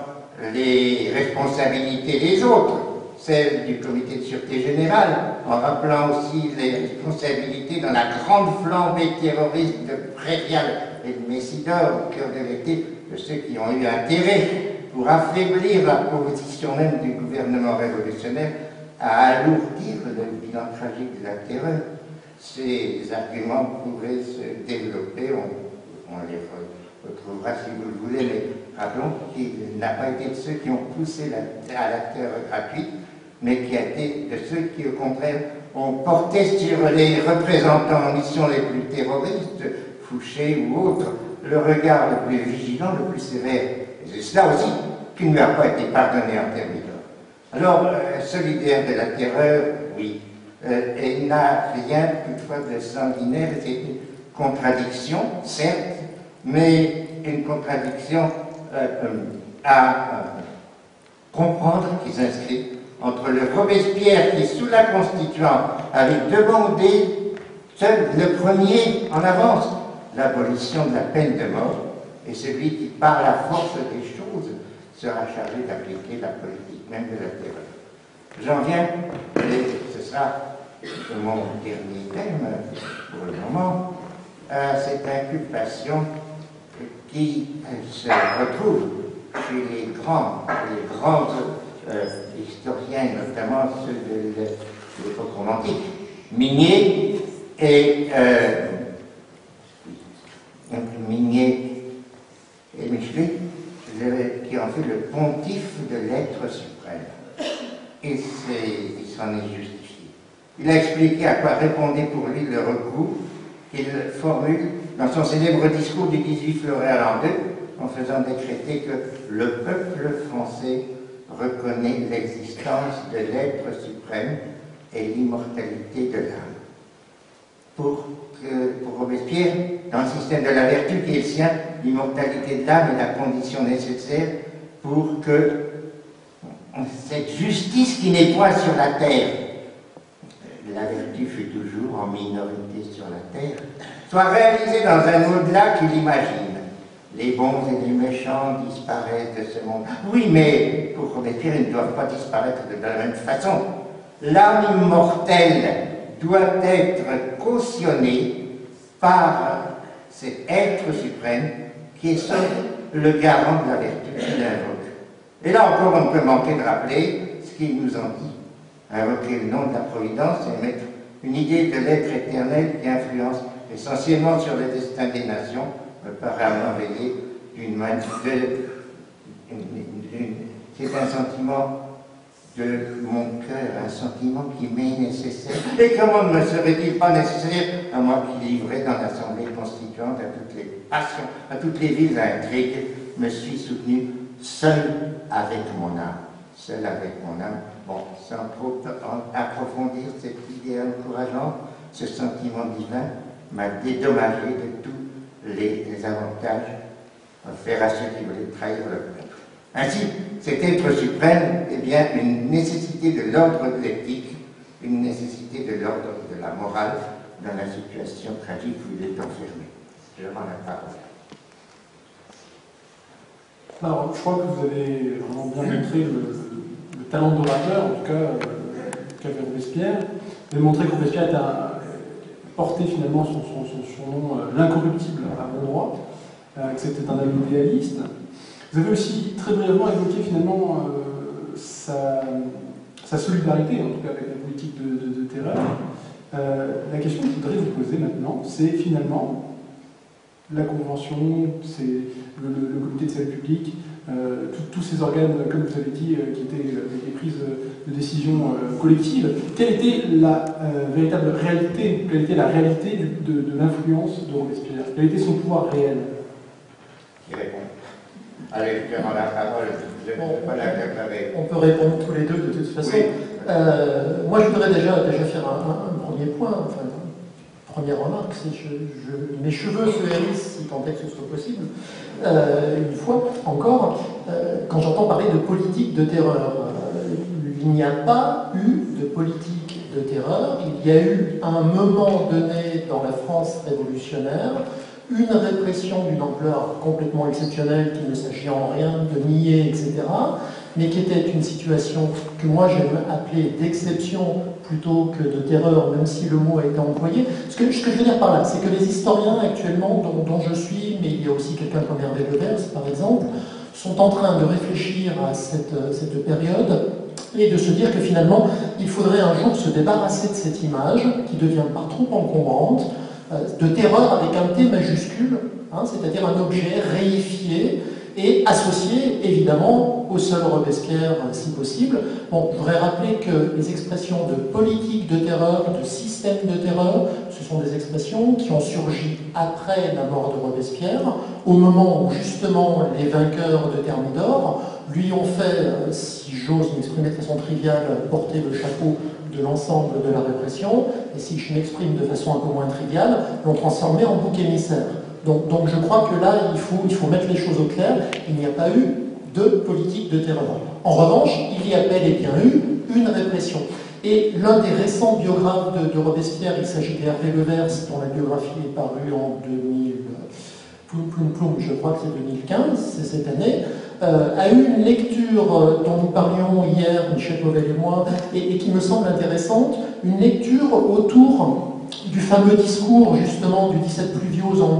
les responsabilités des autres, celles du comité de sûreté générale, en rappelant aussi les responsabilités dans la grande flambée terroriste de Prairial et de Messidor, au cœur de l'été, de ceux qui ont eu intérêt pour affaiblir la position même du gouvernement révolutionnaire à alourdir le bilan tragique de la terreur. Ces arguments pourraient se développer, on les retrouvera si vous le voulez, mais rappelons qu'il n'a pas été de ceux qui ont poussé à la terreur gratuite, mais qui a été de ceux qui, au contraire, ont porté sur les représentants en mission les plus terroristes, Fouché ou autres, le regard le plus vigilant, le plus sévère. Et c'est cela aussi qui ne lui a pas été pardonné en Thermidor. Alors, solidaire de la terreur, oui, elle n'a rien toutefois de sanguinaire, c'est une contradiction, certes, mais une contradiction à comprendre qui s'inscrit entre le Robespierre qui, sous la Constituante, avait demandé seul le premier en avance l'abolition de la peine de mort, et celui qui, par la force des choses, sera chargé d'appliquer la politique même de la terreur. J'en viens, et ce sera mon dernier thème pour le moment, à cette inculpation qui se retrouve chez les grands historiens, notamment ceux de l'époque romantique, Mignet et Michelet, qui ont fait le pontife de l'être suprême. Et il s'en est justifié. Il a expliqué à quoi répondait pour lui le recours qu'il formule dans son célèbre discours du 18 février l'an 2, en faisant décréter que le peuple français reconnaît l'existence de l'être suprême et l'immortalité de l'âme. Pour Robespierre, dans le système de la vertu qui est le sien, l'immortalité de l'âme est la condition nécessaire pour que cette justice qui n'est point sur la terre, la vertu fut toujours en minorité sur la terre, soit réalisée dans un au-delà qu'il imagine. Les bons et les méchants disparaissent de ce monde. Oui, mais pour Robespierre, ils ne doivent pas disparaître de la même façon. L'âme immortelle doit être cautionnée par cet être suprême qui est seul le garant de la vertu qu'il invoque. Et là encore, on ne peut manquer de rappeler ce qu'il nous en dit. Invoquer le nom de la Providence et mettre une idée de l'être éternel qui influence essentiellement sur le destin des nations, me paraît merveilleux d'une manière c'est un sentiment de mon cœur, un sentiment qui m'est nécessaire. Et comment ne me serait-il pas nécessaire à moi qui livrais dans l'Assemblée constituante à toutes les passions, à toutes les vives intrigues, me suis soutenu seul avec mon âme. Seul avec mon âme. Bon, sans trop approfondir cette idée encourageante, ce sentiment divin m'a dédommagé de tous les avantages offerts à ceux qui voulaient trahir le peuple. Ainsi, cet être suprême est bien une nécessité de l'ordre de l'éthique, une nécessité de l'ordre de la morale dans la situation tragique où il est enfermé. Je rends la parole. Alors, je crois que vous avez vraiment bien montré le talent d'orateur, en tout cas, qu'avait Robespierre. Vous avez montré que Robespierre a porté finalement son surnom l'incorruptible à bon droit, que c'était un homme idéaliste. Vous avez aussi très brièvement évoqué finalement sa solidarité, en tout cas avec la politique de terreur. La question que je voudrais vous poser maintenant, c'est finalement la Convention, c'est le comité de salut public, tous ces organes, comme vous avez dit, qui étaient des prises de décision collectives. Quelle était la véritable réalité, quelle était la réalité de l'influence de Robespierre? Quel était son pouvoir réel? Qui répond? Allez, je prends la parole. Je ne peux pas l'acclamer. On peut répondre tous les deux de toute façon. Oui. Moi, je voudrais déjà faire un premier point, enfin, première remarque, c'est mes cheveux se hérissent, si tant est que ce soit possible. Une fois encore, quand j'entends parler de politique de terreur, il n'y a pas eu de politique de terreur. Il y a eu à un moment donné dans la France révolutionnaire une répression d'une ampleur complètement exceptionnelle qu'il ne s'agit en rien de nier, etc., mais qui était une situation que moi j'aime appeler d'exception plutôt que de terreur, même si le mot a été employé. Ce que je veux dire par là, c'est que les historiens actuellement, dont je suis, mais il y a aussi quelqu'un comme Hervé Levers, par exemple, sont en train de réfléchir à cette période et de se dire que finalement, il faudrait un jour se débarrasser de cette image qui devient par trop encombrante, de terreur avec un T majuscule, hein, c'est-à-dire un objet réifié et associé évidemment au seul Robespierre si possible. Bon, je voudrais rappeler que les expressions de politique de terreur, de système de terreur, ce sont des expressions qui ont surgi après la mort de Robespierre, au moment où justement les vainqueurs de Thermidor lui ont fait, si j'ose m'exprimer de façon triviale, porter le chapeau de l'ensemble de la répression, et si je m'exprime de façon un peu moins triviale, l'ont transformé en bouc émissaire. Donc je crois que là, il faut mettre les choses au clair. Il n'y a pas eu de politique de terreur. En revanche, il y a bel et bien eu une répression. Et l'un des récents biographes de Robespierre, il s'agit d'Hervé Levers, dont la biographie est parue en 2000, je crois que c'est 2015, c'est cette année, a eu une lecture dont nous parlions hier, Michel Vauvel et moi, et qui me semble intéressante, une lecture autour du fameux discours justement du 17 Pluviose en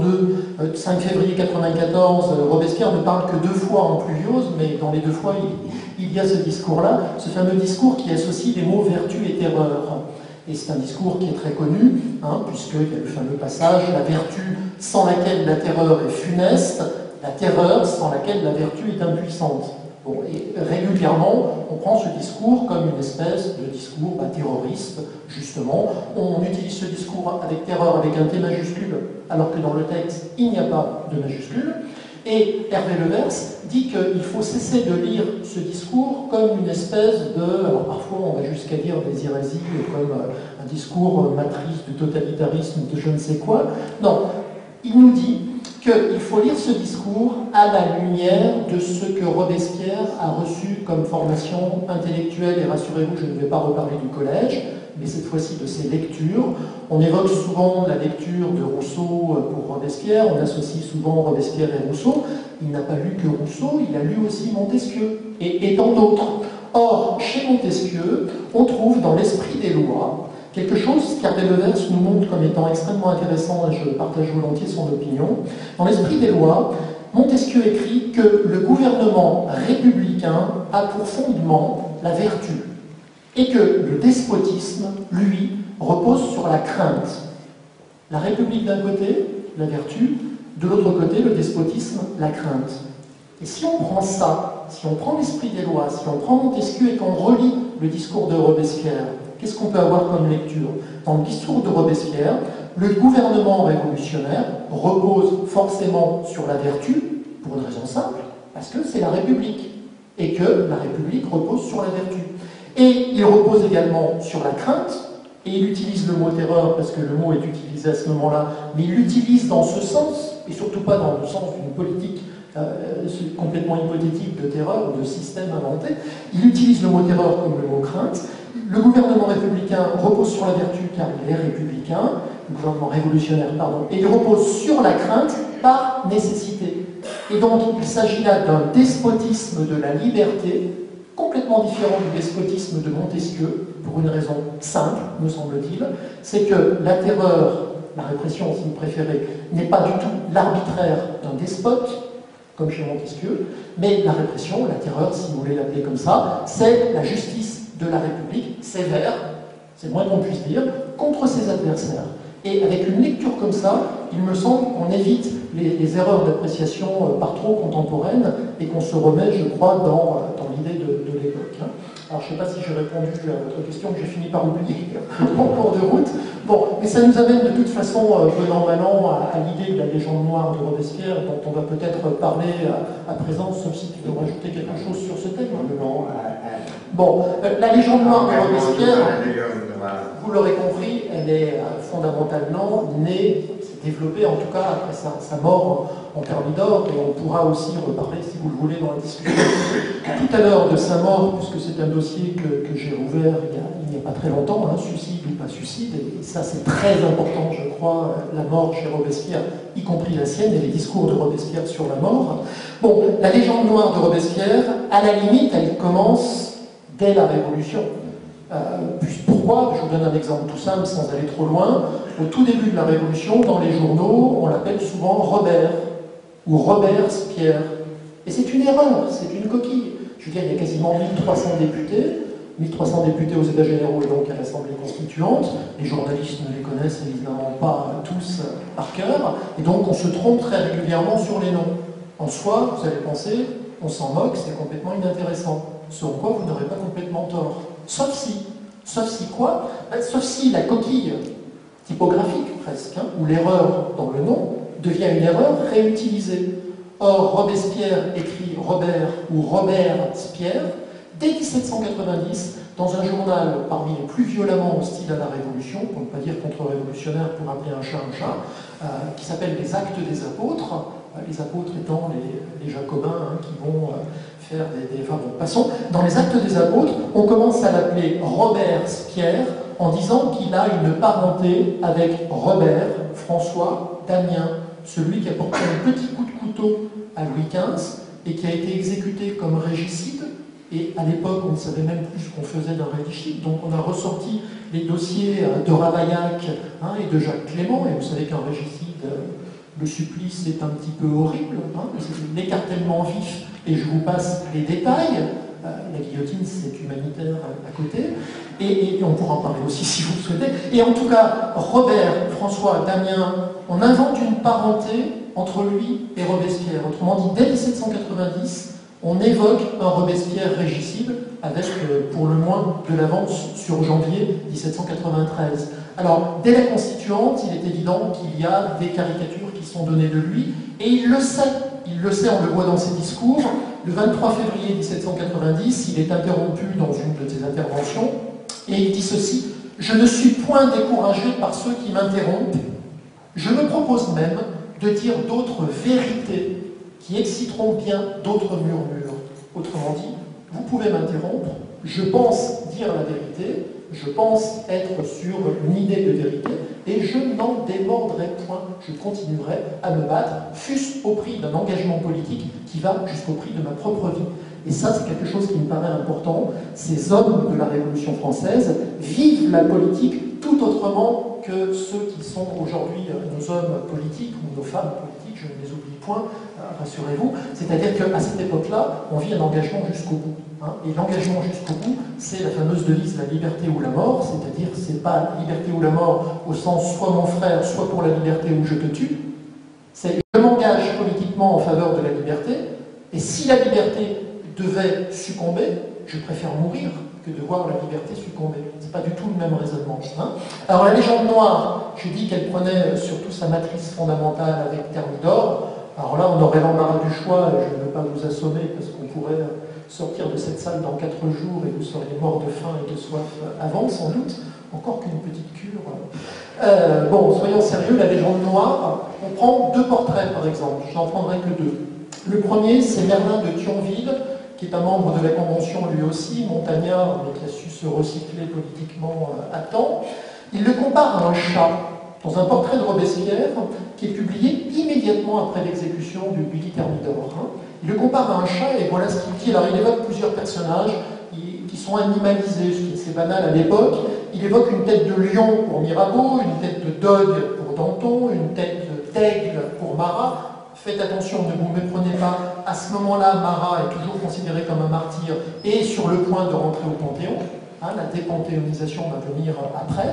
5 février 1994. Robespierre ne parle que 2 fois en Pluviose, mais dans les 2 fois il y a ce discours-là, ce fameux discours qui associe les mots vertu et terreur. Et c'est un discours qui est très connu, hein, puisqu'il y a le fameux passage « La vertu sans laquelle la terreur est funeste, la terreur sans laquelle la vertu est impuissante ». Bon, et régulièrement, on prend ce discours comme une espèce de discours terroriste, justement. On utilise ce discours avec terreur, avec un T majuscule, alors que dans le texte, il n'y a pas de majuscule. Et Hervé Levers dit qu'il faut cesser de lire ce discours comme une espèce de... Alors parfois, on va jusqu'à dire des hérésies, comme un discours matrice du totalitarisme, de je ne sais quoi. Non, il nous dit qu'il faut lire ce discours à la lumière de ce que Robespierre a reçu comme formation intellectuelle, et rassurez-vous, je ne vais pas reparler du collège, mais cette fois-ci de ses lectures. On évoque souvent la lecture de Rousseau pour Robespierre, on associe souvent Robespierre et Rousseau. Il n'a pas lu que Rousseau, il a lu aussi Montesquieu, et tant d'autres. Or, chez Montesquieu, on trouve dans l'esprit des lois quelque chose qu'Hervé Levers nous montre comme étant extrêmement intéressant, et je partage volontiers son opinion. Dans l'esprit des lois, Montesquieu écrit que le gouvernement républicain a pour fondement la vertu, et que le despotisme, lui, repose sur la crainte. La République d'un côté, la vertu, de l'autre côté, le despotisme, la crainte. Et si on prend ça, si on prend l'esprit des lois, si on prend Montesquieu et qu'on relit le discours de Robespierre, qu'est-ce qu'on peut avoir comme lecture? Dans le discours de Robespierre, le gouvernement révolutionnaire repose forcément sur la vertu, pour une raison simple, parce que c'est la République, et que la République repose sur la vertu. Et il repose également sur la crainte, et il utilise le mot terreur, parce que le mot est utilisé à ce moment-là, mais il l'utilise dans ce sens, et surtout pas dans le sens d'une politique complètement hypothétique de terreur ou de système inventé. Il utilise le mot terreur comme le mot crainte. Le gouvernement républicain repose sur la vertu car il est républicain, le gouvernement révolutionnaire, pardon, et il repose sur la crainte par nécessité. Et donc il s'agit là d'un despotisme de la liberté, complètement différent du despotisme de Montesquieu, pour une raison simple, me semble-t-il, c'est que la terreur, la répression si vous préférez, n'est pas du tout l'arbitraire d'un despote, comme chez Montesquieu, mais la répression, la terreur, si vous voulez l'appeler comme ça, c'est la justice de la République sévère, c'est le moins qu'on puisse dire, contre ses adversaires. Et avec une lecture comme ça, il me semble qu'on évite les erreurs d'appréciation par trop contemporaines et qu'on se remet, je crois, dans l'idée de l'époque. Hein. Alors, je ne sais pas si j'ai répondu à votre question, que j'ai fini par oublier en cours de route. Bon, mais ça nous amène de toute façon, bon an, mal an, à l'idée de la légende noire de Robespierre, dont on va peut-être parler à présent, sauf si tu veux rajouter quelque chose sur ce thème. Non, bon, la légende noire de Robespierre, vous l'aurez compris, elle est fondamentalement née, s'est développée en tout cas après sa mort en Thermidor, et on pourra aussi reparler, si vous le voulez, dans la discussion tout à l'heure de sa mort, puisque c'est un dossier que j'ai ouvert il n'y a pas très longtemps, hein, suicide ou pas suicide, et ça c'est très important, je crois, la mort chez Robespierre, y compris la sienne, et les discours de Robespierre sur la mort. Bon, la légende noire de Robespierre, à la limite, elle commence dès la Révolution. Pourquoi? Je vous donne un exemple tout simple sans aller trop loin. Au tout début de la Révolution, dans les journaux, on l'appelle souvent Robert ou Robespierre. Et c'est une erreur, c'est une coquille. Je veux dire, il y a quasiment 1300 députés aux États généraux et donc à l'Assemblée constituante. Les journalistes ne les connaissent évidemment pas tous par cœur. Et donc on se trompe très régulièrement sur les noms. En soi, vous allez penser, on s'en moque, c'est complètement inintéressant. Sur quoi vous n'aurez pas complètement tort. Sauf si quoi? Sauf si la coquille typographique presque, hein, ou l'erreur dans le nom, devient une erreur réutilisée. Or, Robespierre écrit Robert ou Robespierre dès 1790 dans un journal parmi les plus violemment hostiles à la Révolution, pour ne pas dire contre-révolutionnaire pour appeler un chat, qui s'appelle Les Actes des Apôtres, les apôtres étant les jacobins hein, qui vont faire Enfin bon, passons. Dans les Actes des Apôtres, on commence à l'appeler Robespierre en disant qu'il a une parenté avec Robert, François, Damien, celui qui a porté un petit coup de couteau à Louis XV et qui a été exécuté comme régicide. Et à l'époque, on ne savait même plus ce qu'on faisait d'un régicide. Donc on a ressorti les dossiers de Ravaillac hein, et de Jacques Clément. Et vous savez qu'un régicide, le supplice est un petit peu horrible. Hein, c'est l'écartèlement vif. Et je vous passe les détails. La guillotine, c'est humanitaire à côté. Et on pourra en parler aussi si vous le souhaitez. Et en tout cas, Robert, François, Damien, on invente une parenté entre lui et Robespierre. Autrement dit, dès 1790, on évoque un Robespierre régicide avec, pour le moins, de l'avance sur janvier 1793. Alors, dès la Constituante, il est évident qu'il y a des caricatures qui sont données de lui, et il le sait, on le voit dans ses discours. Le 23 février 1790, il est interrompu dans une de ses interventions, et il dit ceci: « Je ne suis point découragé par ceux qui m'interrompent, je me propose même de dire d'autres vérités qui exciteront bien d'autres murmures. » Autrement dit, vous pouvez m'interrompre, je pense dire la vérité, je pense être sur une idée de vérité, et je n'en démordrai point, je continuerai à me battre, fût-ce au prix d'un engagement politique qui va jusqu'au prix de ma propre vie. Et ça, c'est quelque chose qui me paraît important. Ces hommes de la Révolution française vivent la politique tout autrement que ceux qui sont aujourd'hui nos hommes politiques ou nos femmes politiques, je ne les oublie point, rassurez-vous. C'est-à-dire qu'à cette époque-là, on vit un engagement jusqu'au bout. Hein, et l'engagement jusqu'au bout, c'est la fameuse devise la liberté ou la mort, c'est-à-dire c'est pas liberté ou la mort au sens soit mon frère, soit pour la liberté ou je te tue. C'est je m'engage politiquement en faveur de la liberté, et si la liberté devait succomber, je préfère mourir que de voir la liberté succomber. C'est pas du tout le même raisonnement. Hein. Alors la légende noire, je dis qu'elle prenait surtout sa matrice fondamentale avec Thermidor. Alors là, on aurait l'embarras du choix, et je ne veux pas vous assommer parce qu'on pourrait sortir de cette salle dans 4 jours et vous seriez morts de faim et de soif avant, sans doute. Encore qu'une petite cure. Bon, soyons sérieux, la légende noire, on prend 2 portraits par exemple, je n'en prendrai que 2. Le premier, c'est Merlin de Thionville, qui est un membre de la Convention lui aussi, montagnard, mais qui a su se recycler politiquement à temps. Il le compare à un chat, dans un portrait de Robespierre, qui est publié immédiatement après l'exécution du Billy Thermidor. Hein. Il le compare à un chat, et voilà ce qu'il dit. Alors il évoque plusieurs personnages qui sont animalisés, ce qui est assez banal à l'époque. Il évoque une tête de lion pour Mirabeau, une tête de dogue pour Danton, une tête d'aigle pour Marat. faites attention, ne vous méprenez pas, à ce moment-là, Marat est toujours considéré comme un martyr et sur le point de rentrer au Panthéon. La dépanthéonisation va venir après.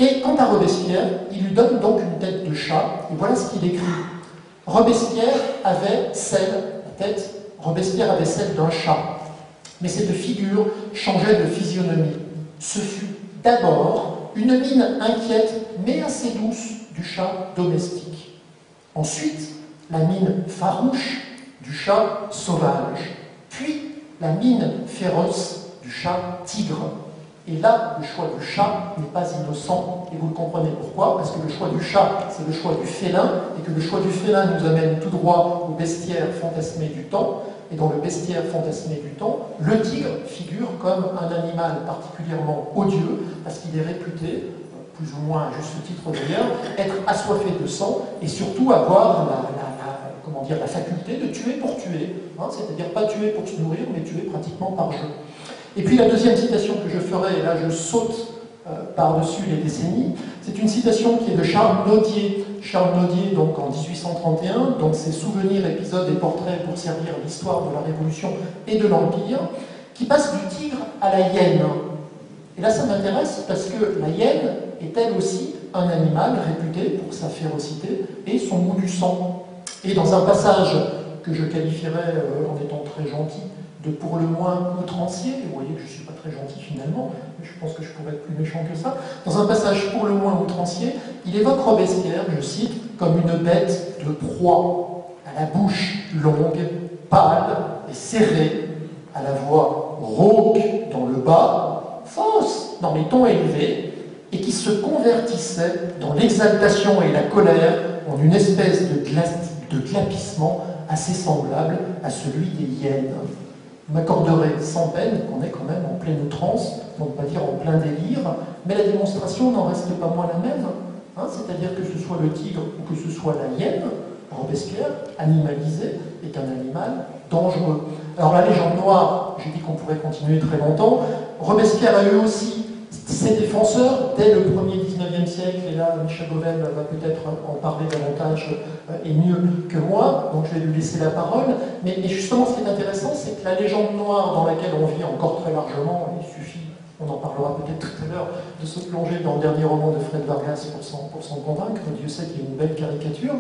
Et quant à Robespierre, il lui donne donc une tête de chat, et voilà ce qu'il écrit. Robespierre avait celle d'un chat, mais cette figure changeait de physionomie. Ce fut d'abord une mine inquiète, mais assez douce, du chat domestique. Ensuite, la mine farouche du chat sauvage, puis la mine féroce du chat tigre. Et là, le choix du chat n'est pas innocent, et vous le comprenez pourquoi, parce que le choix du chat, c'est le choix du félin, et que le choix du félin nous amène tout droit au bestiaire fantasmé du temps, et dans le bestiaire fantasmé du temps, le tigre figure comme un animal particulièrement odieux, parce qu'il est réputé, plus ou moins à juste titre d'ailleurs, être assoiffé de sang, et surtout avoir la faculté de tuer pour tuer, c'est-à-dire pas tuer pour se nourrir, mais tuer pratiquement par jeu. Et puis la deuxième citation que je ferai, et là je saute par-dessus les décennies, c'est une citation qui est de Charles Nodier. Charles Nodier, donc en 1831, dans ses souvenirs, épisodes et portraits pour servir l'histoire de la Révolution et de l'Empire, qui passe du tigre à la hyène. Et là ça m'intéresse parce que la hyène est elle aussi un animal réputé pour sa férocité et son goût du sang. Et dans un passage que je qualifierais en étant très gentil, de pour le moins outrancier, et vous voyez que je ne suis pas très gentil finalement, mais je pense que je pourrais être plus méchant que ça, dans un passage pour le moins outrancier, il évoque Robespierre, je cite, comme une bête de proie, à la bouche longue, pâle et serrée, à la voix rauque dans le bas, fausse dans les tons élevés, et qui se convertissait dans l'exaltation et la colère en une espèce de glapissement assez semblable à celui des hyènes. Vous m'accorderez sans peine qu'on est quand même en pleine outrance, pour ne pas dire en plein délire, mais la démonstration n'en reste pas moins la même. C'est-à-dire que ce soit le tigre ou que ce soit la hyène, Robespierre, animalisé, est un animal dangereux. Alors la légende noire, j'ai dit qu'on pourrait continuer très longtemps, Robespierre a eu aussi ses défenseurs dès le 1er 19e siècle, et là Michel Beauvel va peut-être en parler davantage et mieux que moi, donc je vais lui laisser la parole. Mais justement, ce qui est intéressant, c'est que la légende noire dans laquelle on vit encore très largement, il suffit, on en parlera peut-être tout à l'heure, de se plonger dans le dernier roman de Fred Vargas pour s'en convaincre, Dieu sait qu'il y a une belle caricature,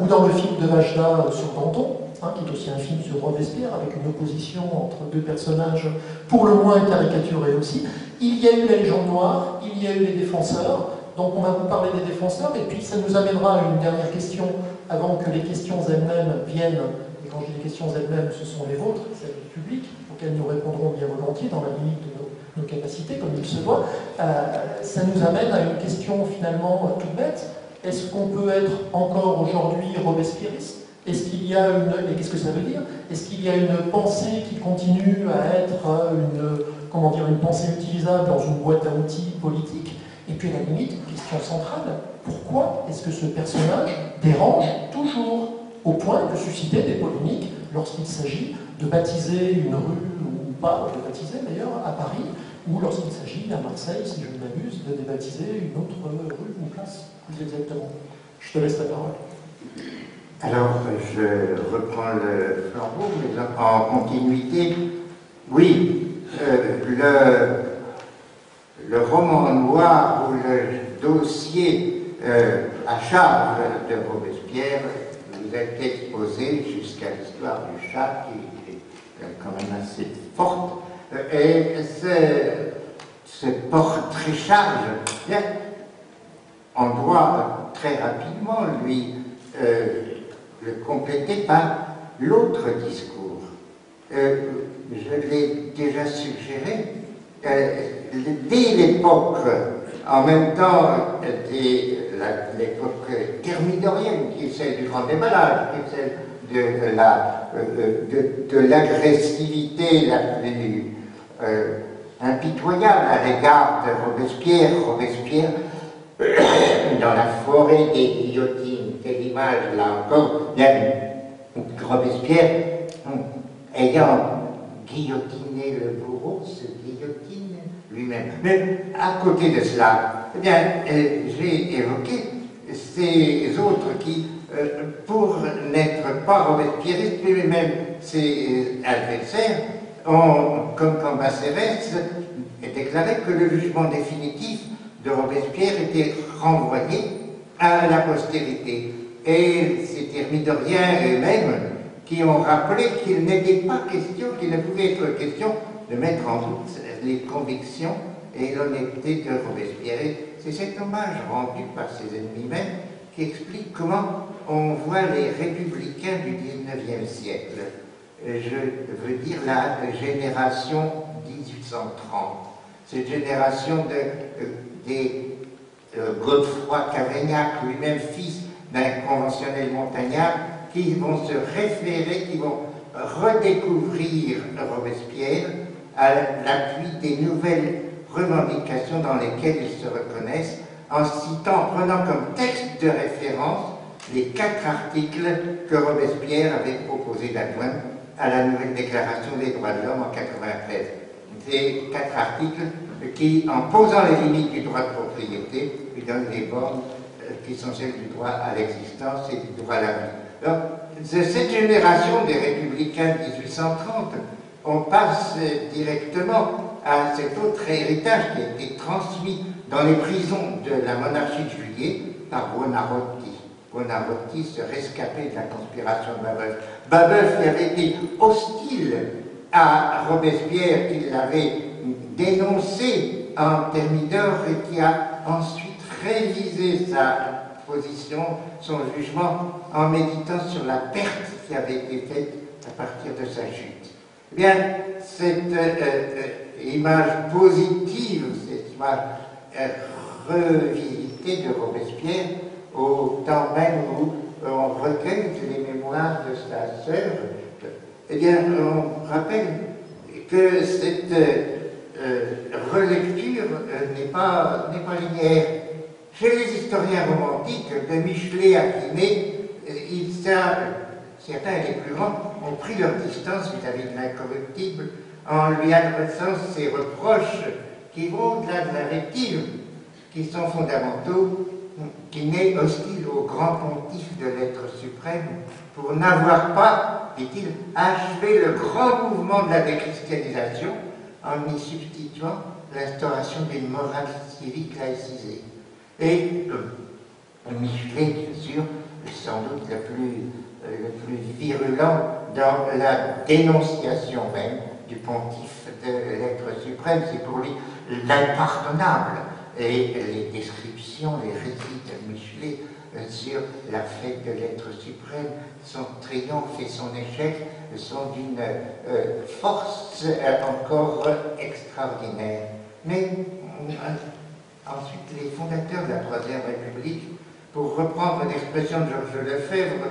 ou dans le film de Vajda sur Danton, qui est aussi un film sur Robespierre, avec une opposition entre deux personnages pour le moins caricaturés aussi. Il y a eu la légende noire, il y a eu les défenseurs, donc on va vous parler des défenseurs, et puis ça nous amènera à une dernière question, avant que les questions elles-mêmes viennent, et quand je dis les questions elles-mêmes, ce sont les vôtres, celles du public, auxquelles nous répondrons bien volontiers, dans la limite de nos capacités, comme il se doit. Ça nous amène à une question finalement toute bête. Est-ce qu'on peut être encore aujourd'hui robespierriste ? Est-ce qu'il y a et qu'est-ce que ça veut dire? Est-ce qu'il y a une pensée qui continue à être une pensée utilisable dans une boîte à outils politique? Et puis à la limite, question centrale, pourquoi est-ce que ce personnage dérange toujours au point de susciter des polémiques lorsqu'il s'agit de baptiser une rue, ou pas de baptiser d'ailleurs, à Paris, ou lorsqu'il s'agit à Marseille, si je ne m'abuse, de débaptiser une autre rue ou place, plus exactement. Je te laisse la parole. Alors, je reprends le flambeau, mais en continuité. Oui, le roman noir ou le dossier à charge de Robespierre vous est exposé jusqu'à l'histoire du chat, qui est quand même assez forte. Et ce portrait charge, bien, on doit très rapidement lui le compléter par l'autre discours. Je l'ai déjà suggéré, dès l'époque, en même temps, l'époque thermidorienne, qui est celle du grand déballage, qui est celle de l'agressivité la plus impitoyable à l'égard de Robespierre. Robespierre, dans la forêt des guillotines, quelle image là encore, Robespierre, ayant guillotiné le bourreau, se guillotine lui-même. Mais à côté de cela, eh bien, j'ai évoqué ces autres qui pour n'être pas robespierriste, lui-même ses adversaires, comme Cambacérès, déclaré que le jugement définitif de Robespierre était renvoyé à la postérité. Et c'est Thermidorien eux-mêmes qui ont rappelé qu'il n'était pas question, qu'il ne pouvait être question de mettre en doute les convictions et l'honnêteté de Robespierre. Et c'est cet hommage rendu par ses ennemis mêmes qui explique comment on voit les républicains du XIXe siècle. Je veux dire la génération 1830. Cette génération des Godefroy Cavaignac, lui-même fils d'un conventionnel montagnard, qui vont se référer, qui vont redécouvrir Robespierre à l'appui des nouvelles revendications dans lesquelles ils se reconnaissent, en citant, prenant comme texte de référence les 4 articles que Robespierre avait proposé d'adjoindre à la nouvelle déclaration des droits de l'homme en 1993. Ces 4 articles qui, en posant les limites du droit de propriété, lui donnent des bornes qui sont celles du droit à l'existence et du droit à la vie. Alors, de cette génération des républicains de 1830, on passe directement à cet autre héritage qui a été transmis dans les prisons de la monarchie de Juillet par Buonarroti. Buonarroti, ce rescapé de la conspiration de Babeuf. Babeuf qui avait été hostile à Robespierre, qui l'avait dénoncé en Thermidor et qui a ensuite révisé sa position, son jugement, en méditant sur la perte qui avait été faite à partir de sa chute. Eh bien, cette image positive, cette image revisitée de Robespierre, au temps même où on recueille les mémoires de sa sœur, eh bien, on rappelle que cette relecture n'est pas linéaire. Chez les historiens romantiques, de Michelet à Quinet, certains et les plus grands ont pris leur distance vis-à-vis de l'incorruptible en lui adressant ces reproches qui vont au-delà de l'invective, qui sont fondamentaux. Quinet hostile au grand pontife de l'être suprême pour n'avoir pas, dit-il, achevé le grand mouvement de la déchristianisation en y substituant l'instauration d'une morale civique laïcisée. Et Michelet, bien sûr, sans doute le plus virulent dans la dénonciation même du pontife de l'être suprême. C'est pour lui l'impardonnable. Et les descriptions, les récits de Michelet sur la fête de l'être suprême, son triomphe et son échec sont d'une force encore extraordinaire. Mais ensuite, les fondateurs de la Troisième République, pour reprendre l'expression de Georges Lefebvre,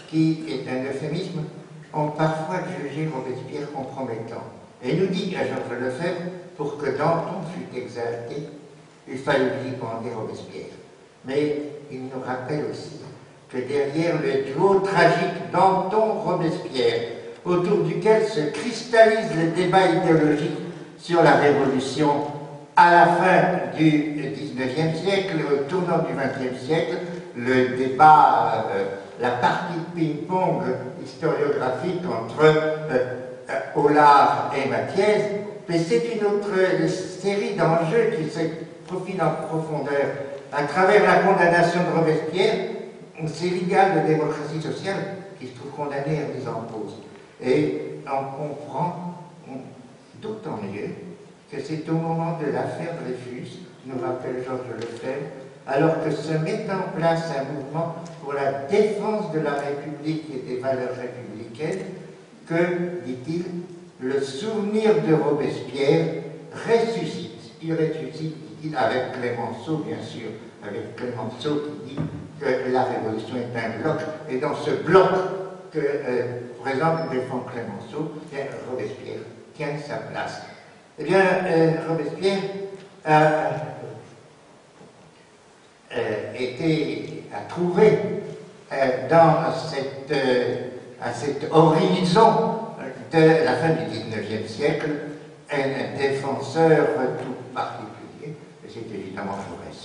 qui est un euphémisme, ont parfois jugé Robespierre compromettant. Et nous dit à Georges Lefebvre, pour que Danton fût exalté, il fallait lui demander Robespierre. Mais il nous rappelle aussi que derrière le duo tragique Danton-Robespierre, autour duquel se cristallise le débat idéologique sur la Révolution à la fin du XIXe siècle, au tournant du XXe siècle, le débat, la partie de ping-pong historiographique entre Hollard et Mathiez, mais c'est une autre série d'enjeux qui se profile en profondeur. À travers la condamnation de Robespierre, c'est l'idéal de démocratie sociale qui se trouve condamné à mise en cause. Et on comprend d'autant mieux que c'est au moment de l'affaire Dreyfus, nous rappelle Georges Lefebvre, alors que se met en place un mouvement pour la défense de la République et des valeurs républicaines, que, dit-il, le souvenir de Robespierre ressuscite. Il ressuscite, dit-il, avec Clémenceau, bien sûr, avec Clémenceau qui dit que la Révolution est un bloc, et dans ce bloc que présente et défend Clémenceau, Robespierre tient sa place. Eh bien, Robespierre a trouvé dans cet horizon de la fin du XIXe siècle un défenseur tout particulier, et c'est évidemment Jaurès.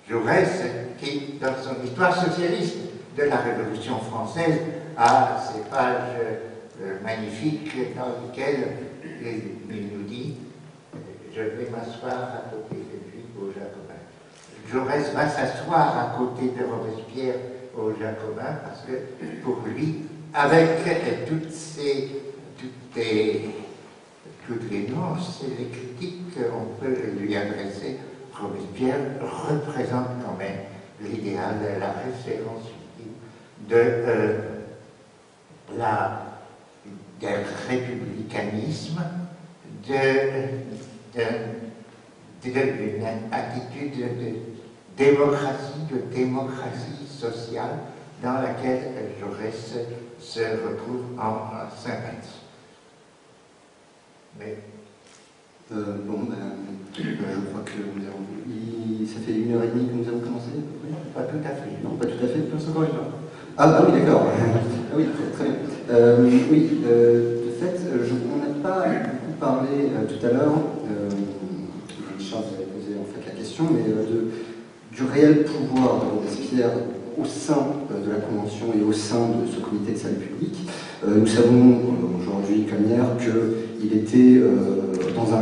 Jaurès qui, dans son histoire socialiste, de la Révolution française à ces pages magnifiques dans lesquelles il nous dit « Je vais m'asseoir à côté de lui aux Jacobins ». Jaurès va s'asseoir à côté de Robespierre aux Jacobins parce que pour lui, avec toutes les nuances et les critiques qu'on peut lui adresser, Robespierre représente quand même l'idéal de la référence ultime d'un républicanisme, d'une attitude de démocratie sociale dans laquelle Jaurès se retrouve en sympathie. Mais je crois que ça fait 1h30 que nous avons commencé. Oui, pas tout à fait. Non, pas tout à fait. Encore une heure. Ah oui, d'accord. Ah oui, très bien. De fait, on n'a pas beaucoup parlé tout à l'heure, Charles vous avez posé en fait la question, mais du réel pouvoir de Robespierre au sein de la Convention et au sein de ce comité de salut public. Nous savons aujourd'hui comme hier qu'il était dans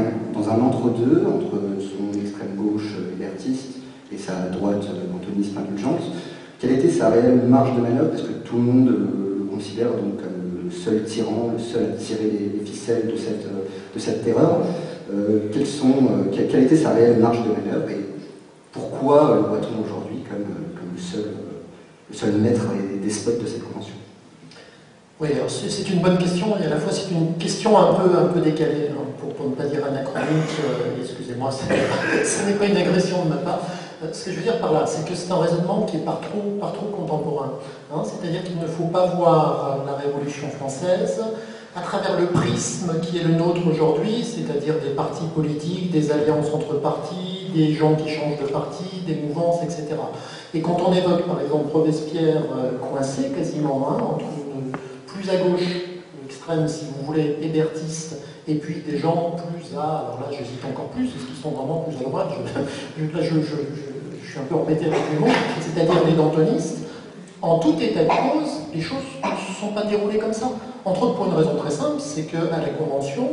un entre-deux, entre son extrême gauche hébertiste et sa droite antoniste indulgente. Quelle était sa réelle marge de manœuvre? Parce que tout le monde le considère donc comme le seul tyran, le seul à tirer les ficelles de cette terreur. Quelle était sa réelle marge de manœuvre et pourquoi le voit-on aujourd'hui comme le seul maître et despote de cette convention? Oui, alors c'est une bonne question et à la fois c'est une question un peu décalée, hein, pour ne pas dire anachronique, excusez-moi, ce n'est pas une agression de ma part. Ce que je veux dire par là, c'est que c'est un raisonnement qui est par trop contemporain. Hein, c'est-à-dire qu'il ne faut pas voir la Révolution française à travers le prisme qui est le nôtre aujourd'hui, c'est-à-dire des partis politiques, des alliances entre partis, des gens qui changent de parti, des mouvances, etc. Et quand on évoque par exemple Robespierre coincé quasiment entre une plus à gauche, extrême si vous voulez, hébertiste, et puis des gens plus à, alors là j'hésite encore plus, est-ce qu'ils sont vraiment plus à droite, je suis un peu embêté avec les mots, c'est-à-dire les dantonistes, en tout état de cause, les choses ne se sont pas déroulées comme ça. Entre autres pour une raison très simple, c'est qu'à la Convention,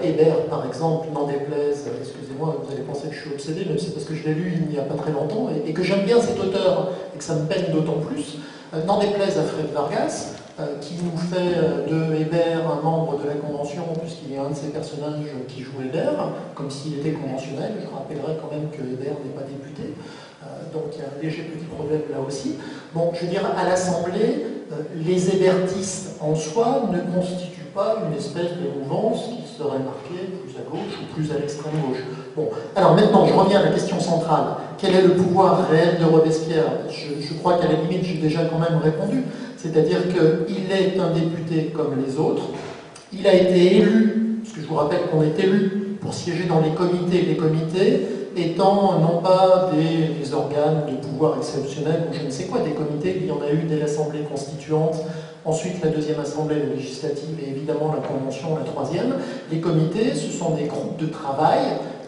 Hébert par exemple, n'en déplaise, excusez-moi, vous allez penser que je suis obsédé, même c'est parce que je l'ai lu il n'y a pas très longtemps, et que j'aime bien cet auteur, et que ça me peine d'autant plus, n'en déplaise à Fred Vargas, qui nous fait de Hébert un membre de la Convention, puisqu'il y a un de ses personnages qui joue Hébert, comme s'il était conventionnel. Je rappellerai quand même que Hébert n'est pas député, donc il y a un léger petit problème là aussi. Bon, je veux dire, à l'Assemblée, les hébertistes en soi ne constituent pas une espèce de mouvance qui serait marquée plus à gauche ou plus à l'extrême gauche. Bon, alors maintenant, je reviens à la question centrale. Quel est le pouvoir réel de Robespierre? Je crois qu'à la limite, j'ai déjà quand même répondu. C'est-à-dire qu'il est un député comme les autres. Il a été élu, parce que je vous rappelle qu'on est élu pour siéger dans les comités. Les comités étant non pas des organes de pouvoir exceptionnels ou je ne sais quoi, des comités, il y en a eu dès l'Assemblée constituante, ensuite la deuxième Assemblée législative et évidemment la Convention, la troisième. Les comités, ce sont des groupes de travail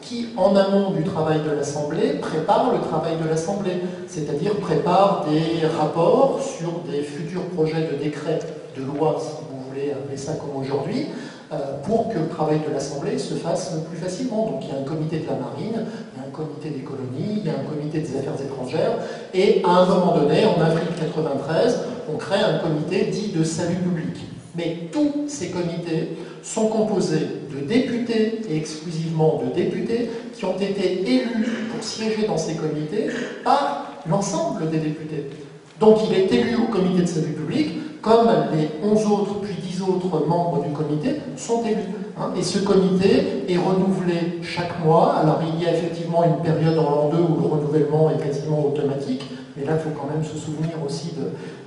qui, en amont du travail de l'Assemblée, préparent le travail de l'Assemblée, c'est-à-dire préparent des rapports sur des futurs projets de décrets, de lois, si vous voulez appeler ça comme aujourd'hui, pour que le travail de l'Assemblée se fasse plus facilement. Donc il y a un comité de la marine, il y a un comité des colonies, il y a un comité des affaires étrangères, et à un moment donné, en avril 1993, on crée un comité dit de salut public. Mais tous ces comités sont composés de députés et exclusivement de députés qui ont été élus pour siéger dans ces comités par l'ensemble des députés. Donc il est élu au comité de salut public, comme les 11 autres puis 10 autres membres du comité sont élus. Et ce comité est renouvelé chaque mois. Alors il y a effectivement une période en l'an 2 où le renouvellement est quasiment automatique, mais là il faut quand même se souvenir aussi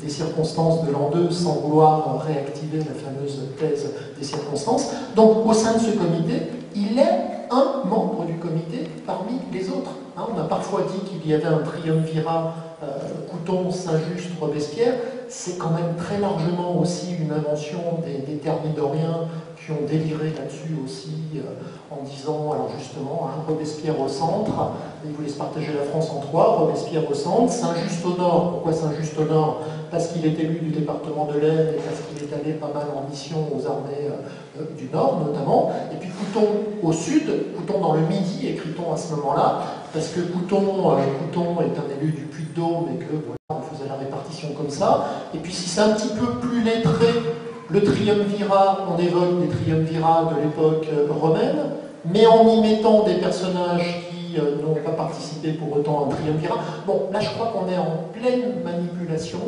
des circonstances de l'an 2 sans vouloir réactiver la fameuse thèse des circonstances. Donc au sein de ce comité, il est un membre du comité parmi les autres. On a parfois dit qu'il y avait un triumvirat Couthon, Saint-Just, Robespierre, c'est quand même très largement aussi une invention des thermidoriens qui ont déliré là-dessus aussi en disant, alors justement, Robespierre au centre, ils voulaient se partager la France en trois, Robespierre au centre, Saint-Just au nord. Pourquoi Saint-Just au nord? Parce qu'il est élu du département de l'Aisne et parce qu'il est allé pas mal en mission aux armées du Nord notamment. Et puis Couthon au sud, Couthon dans le Midi, écrit-on à ce moment-là, parce que Couthon est un élu du Puy-de-Dôme et que voilà, on faisait la répartition comme ça. Et puis si c'est un petit peu plus lettré, le triumvirat, on évoque des triumvirats de l'époque romaine, mais en y mettant des personnages qui n'ont pas participé pour autant à un triumvirat. Bon, là je crois qu'on est en pleine manipulation.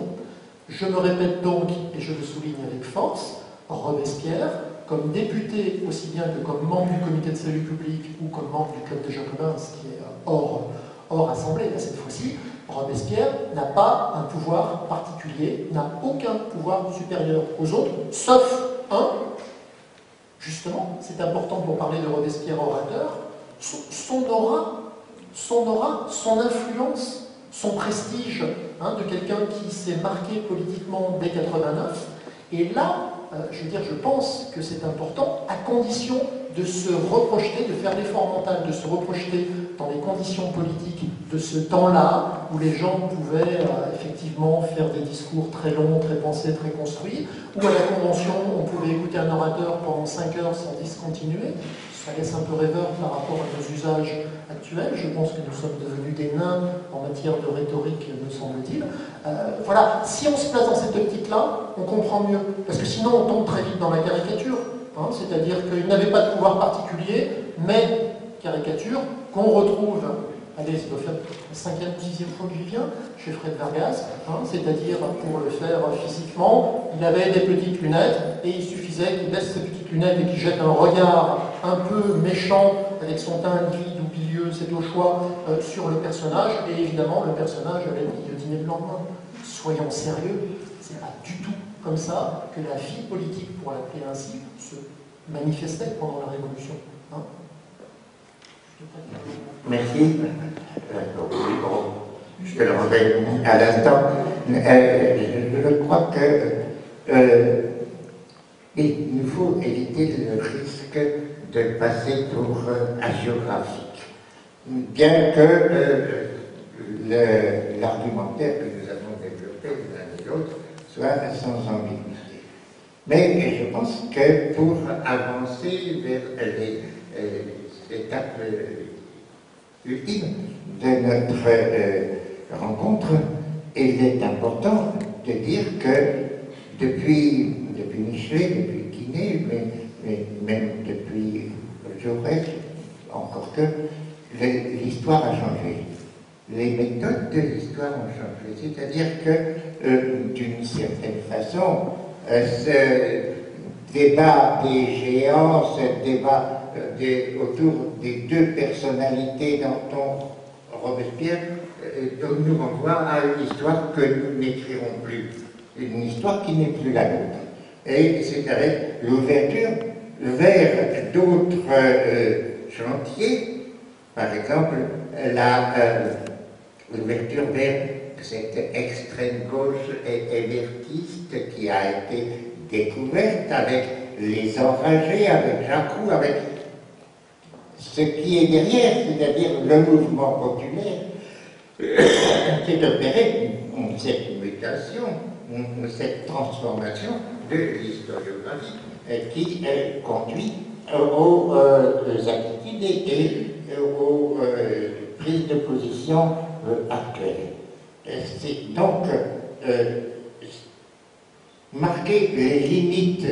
Je me répète donc, et je le souligne avec force, Robespierre, comme député aussi bien que comme membre du comité de salut public ou comme membre du club des Jacobins, ce qui est hors assemblée, là, cette fois-ci, Robespierre n'a pas un pouvoir particulier, n'a aucun pouvoir supérieur aux autres, sauf un, justement, c'est important pour parler de Robespierre orateur, son aura, son influence, son prestige, de quelqu'un qui s'est marqué politiquement dès 89. Et là, je veux dire, je pense que c'est important, à condition de se reprojeter, de faire l'effort mental, de se reprojeter dans les conditions politiques de ce temps-là, où les gens pouvaient effectivement faire des discours très longs, très pensés, très construits, où à la Convention, on pouvait écouter un orateur pendant 5 heures sans discontinuer. Ça laisse un peu rêveur par rapport à nos usages actuels. Je pense que nous sommes devenus des nains en matière de rhétorique, me semble-t-il. Voilà, si on se place dans cette optique-là, on comprend mieux. Parce que sinon, on tombe très vite dans la caricature. C'est-à-dire qu'il n'avait pas de pouvoir particulier, mais caricature qu'on retrouve, allez, ça doit faire la 5e ou 6e fois que j'y viens, chez Fred Vargas, c'est-à-dire pour le faire physiquement, il avait des petites lunettes et il suffisait qu'il baisse ses petites lunettes et qu'il jette un regard un peu méchant avec son teint livide ou bilieux, c'est au choix, sur le personnage, et évidemment le personnage allait être guillotiné le lendemain. Soyons sérieux, c'est pas du tout comme ça que la vie politique, pour l'appeler ainsi, se manifestait pendant la Révolution. Merci. Je te le rendrai à l'instant. Je crois que il nous faut éviter le risque de passer pour hagiographique. Bien que l'argumentaire que nous avons développé l'un et l'autre soit sans ambiguïté. Mais je pense que pour avancer vers les étapes ultimes de notre rencontre, il est important de dire que depuis Michelet, depuis Quinet, mais même depuis Jaurès, encore que, l'histoire a changé. Les méthodes de l'histoire ont changé. C'est-à-dire que, d'une certaine façon, ce débat des géants, ce débat autour des deux personnalités dont Robespierre nous renvoie à une histoire que nous n'écrirons plus, une histoire qui n'est plus la nôtre. Et c'est avec l'ouverture vers d'autres chantiers, par exemple l'ouverture vers cette extrême gauche évertiste qui a été découverte avec les enragés, avec Jacou, avec ce qui est derrière, c'est-à-dire le mouvement populaire, s'est opéré cette mutation, cette transformation de l'historiographie qui conduit aux attitudes et aux prises de position actuelles. C'est donc marquer les limites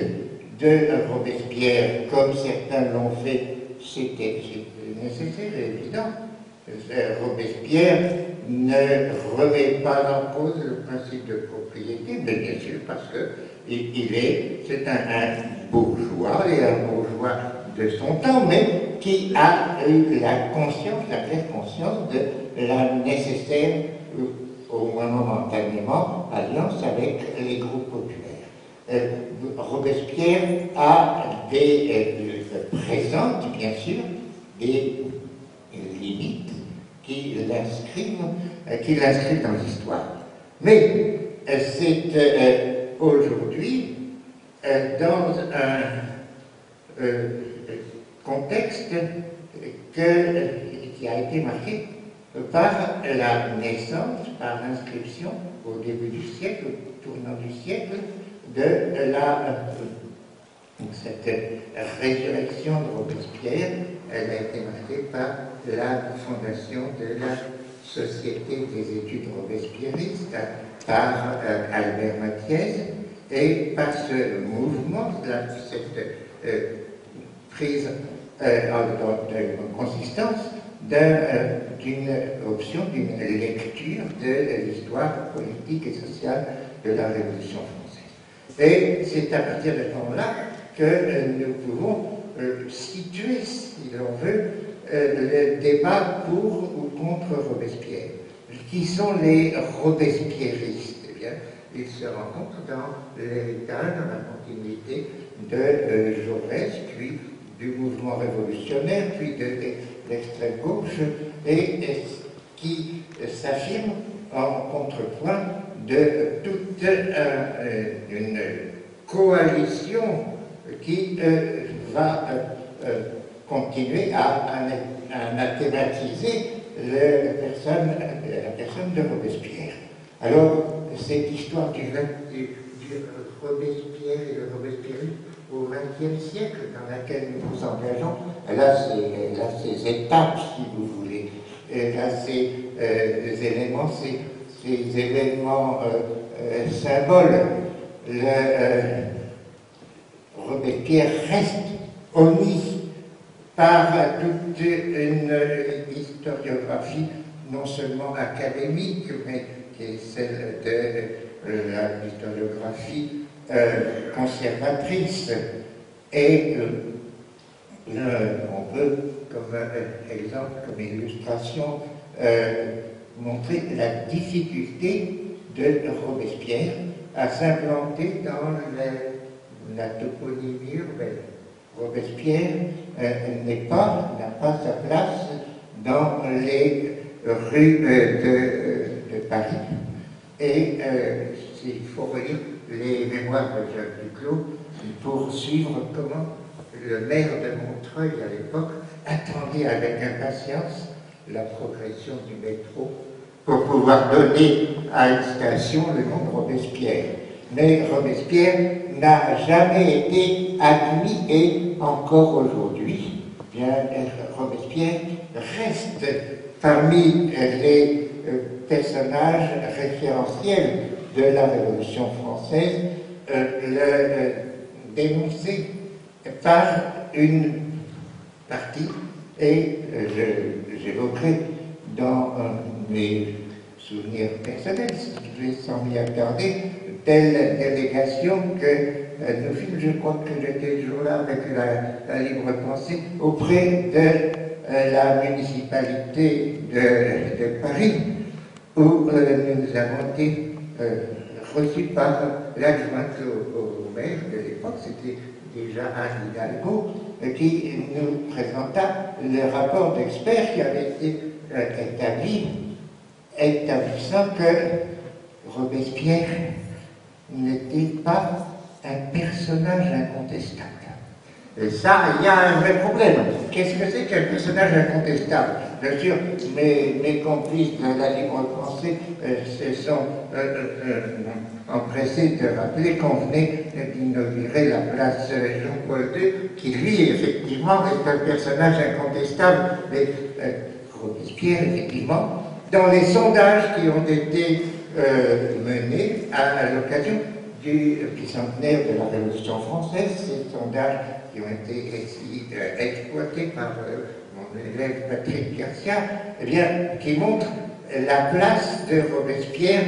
de Robespierre, comme certains l'ont fait, c'était nécessaire et évident. Robespierre ne remet pas en cause le principe de propriété, mais bien sûr parce que c'est un bourgeois, et un bourgeois de son temps, mais qui a eu la claire conscience de la nécessaire, au moins momentanément, alliance avec les groupes populaires. Robespierre présente, bien sûr, des limites qui l'inscrivent dans l'histoire. Mais c'est aujourd'hui dans un contexte qui a été marqué par la naissance, par l'inscription au début du siècle, au tournant du siècle, de cette résurrection de Robespierre. Elle a été marquée par la fondation de la Société des études robespierristes par Albert Mathiez, et par ce mouvement, cette prise en consistance d'une option, d'une lecture de l'histoire politique et sociale de la Révolution française. Et c'est à partir de ce moment-là que nous pouvons situer, si l'on veut, le débat pour ou contre Robespierre. Qui sont les robespierristes? Eh bien, ils se rencontrent dans l'héritage, dans la continuité de Jaurès, puis du mouvement révolutionnaire, puis de l'extrême gauche, et qui s'affirme en contrepoint de toute une coalition qui va continuer à anathématiser la personne de Robespierre. Alors, cette histoire du Robespierre et le robespierrisme au XXe siècle, dans laquelle nous nous engageons, elle a ses étapes, si vous voulez. Elle a ses éléments, ces événements symboles. Robespierre reste omis par toute une historiographie non seulement académique, mais qui est celle de l'historiographie conservatrice. Et on peut, comme exemple, comme illustration, montrer la difficulté de Robespierre à s'implanter dans la toponymie urbaine. Robespierre n'a pas sa place dans les rues de Paris. Et il faut relire les mémoires de Jacques Duclos pour suivre comment le maire de Montreuil à l'époque attendait avec impatience la progression du métro pour pouvoir donner à une station le nom de Robespierre. Mais Robespierre n'a jamais été admis, et encore aujourd'hui, bien Robespierre reste parmi les personnages référentiels de la Révolution française, dénoncé par une partie, et j'évoquerai dans mes souvenirs personnels, si je vais sans m'y attarder, telle délégation que nous fîmes, je crois que j'étais toujours là avec la libre pensée, auprès de la municipalité de Paris, où nous avons été reçus par l'adjointe au maire de l'époque, c'était déjà Anne Hidalgo, qui nous présenta le rapport d'experts qui avait été établissant que Robespierre n'était pas un personnage incontestable. Et ça, il y a un vrai problème. Qu'est-ce que c'est qu'un personnage incontestable? Bien sûr, mes complices de la libre pensée se sont empressés de rappeler qu'on venait d'inaugurer la place Jean-Paul II, qui lui, effectivement, est un personnage incontestable. Mais Robespierre, effectivement, dans les sondages qui ont été menés à l'occasion du bicentenaire de la Révolution française, ces sondages qui ont été exploités par mon élève Patrick Garcia, eh bien, qui montrent la place de Robespierre